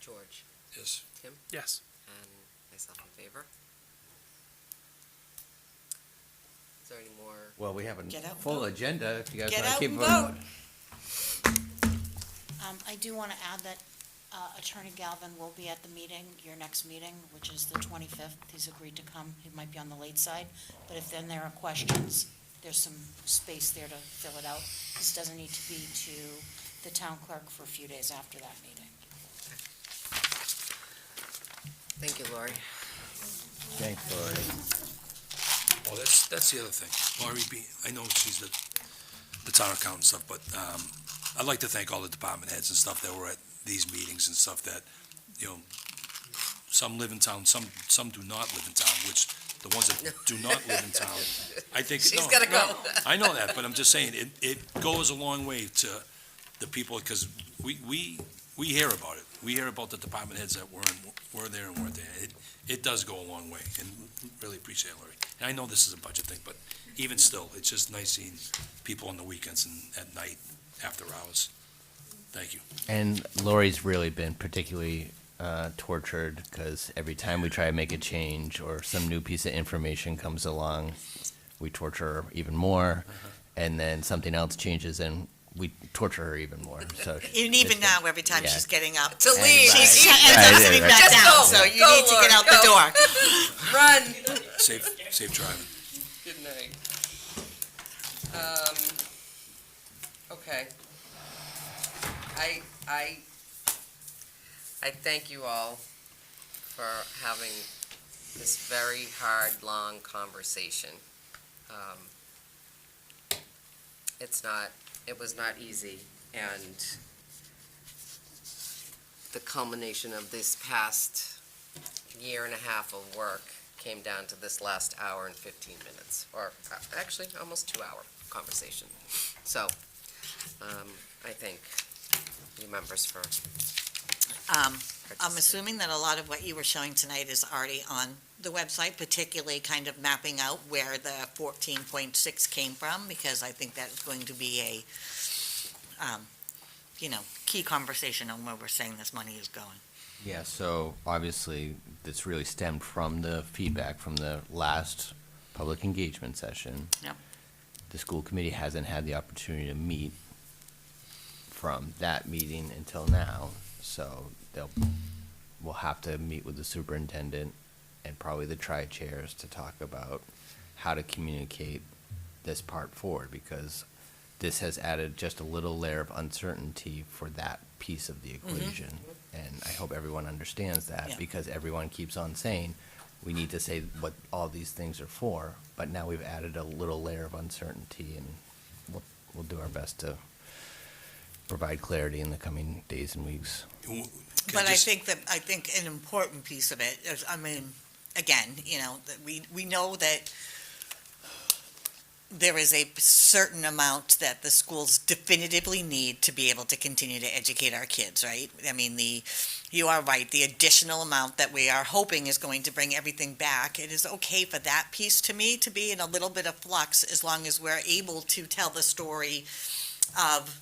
George? Yes. Tim? Yes. And myself in favor. Is there any more? Well, we have a Get out and full vote. agenda, if you guys Get want to out keep and voting. vote. I do want to add that Attorney Galvin will be at the meeting, your next meeting, which is the 25th. He's agreed to come. He might be on the late side, but if then there are questions, there's some space there to fill it out. This doesn't need to be to the town clerk for a few days after that meeting. Thank you, Lori. Thanks, Lori. Oh, that's the other thing. Laurie B, I know she's the town accountant and stuff, but I'd like to thank all the department heads and stuff that were at these meetings and stuff that, some live in town, some do not live in town, which the ones that do not live in town, I think. She's no, gotta no, go. I know that, but I'm just saying, it goes a long way to the people, because we hear about it. We hear about the department heads that were there and weren't there. It does go a long way, and really appreciate it, Larry. And I know this is a budget thing, but even still, it's just nice seeing people on the weekends and at night, after hours. Thank you. And Lori's really been particularly tortured, because every time we try to make a change or some new piece of information comes along, we torture her even more, and then something else changes and we torture her even more. So And even now, every time she's getting up To leave. she Right. ends up Right, sitting right. back Just down, go. so you Go, need to get Lori, out go. the door. Run. Safe driving. Good night. Okay. I thank you all for having this very hard, long conversation. It was not easy, and the culmination of this past year and a half of work came down to this last hour and 15 minutes, or actually almost 2-hour conversation. So, I thank you members for I'm assuming that a lot of what you were showing tonight is already on the website, particularly kind of mapping out where the 14.6 came from, because I think that's going to be a, key conversation on where we're saying this money is going. Yeah, so obviously, this really stemmed from the feedback from the last public engagement session. Yep. The school committee hasn't had the opportunity to meet from that meeting until now, so we'll have to meet with the superintendent and probably the tri-chairs to talk about how to communicate this part forward, because this has added just a little layer of uncertainty for that piece of the equation. And I hope everyone understands that, Yeah. because everyone keeps on saying, we need to say what all these things are for, but now we've added a little layer of uncertainty, and we'll do our best to provide clarity in the coming days and weeks. But I think an important piece of it is, again, that we know that there is a certain amount that the schools definitively need to be able to continue to educate our kids, right? You are right, the additional amount that we are hoping is going to bring everything back, it is okay for that piece to me to be in a little bit of flux, as long as we're able to tell the story of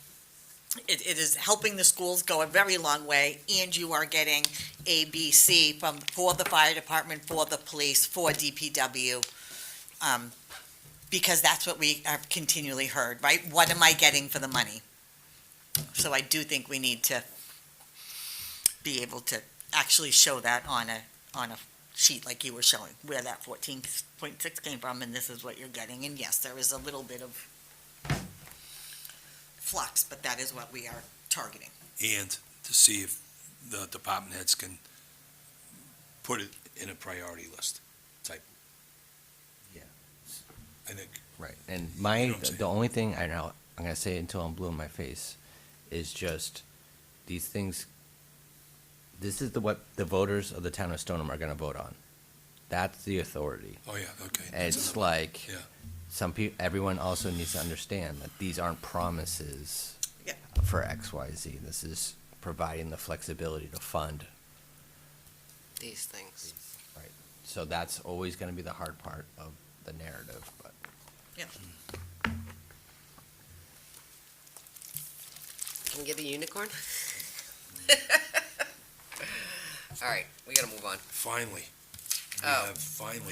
it is helping the schools go a very long way, and you are getting A, B, C for the fire department, for the police, for DPW, because that's what we have continually heard, right? What am I getting for the money? So I do think we need to be able to actually show that on a sheet like you were showing, where that 14.6 came from, and this is what you're getting. And yes, there is a little bit of flux, but that is what we are targeting. And to see if the department heads can put it in a priority list type. Yeah. I think. Right, and You know what I'm saying? the only thing, I know, I'm gonna say it until I'm blue in my face, is just these things, this is what the voters of the town of Stoneham are gonna vote on. That's the authority. Oh, yeah, okay. It's like, Yeah. everyone also needs to understand that these aren't promises Yeah. for X, Y, Z. This is providing the flexibility to fund. these things. Right. So that's always gonna be the hard part of the narrative, but. Yeah. Can we get a unicorn? All right, we gotta move on. Finally. We Oh. have finally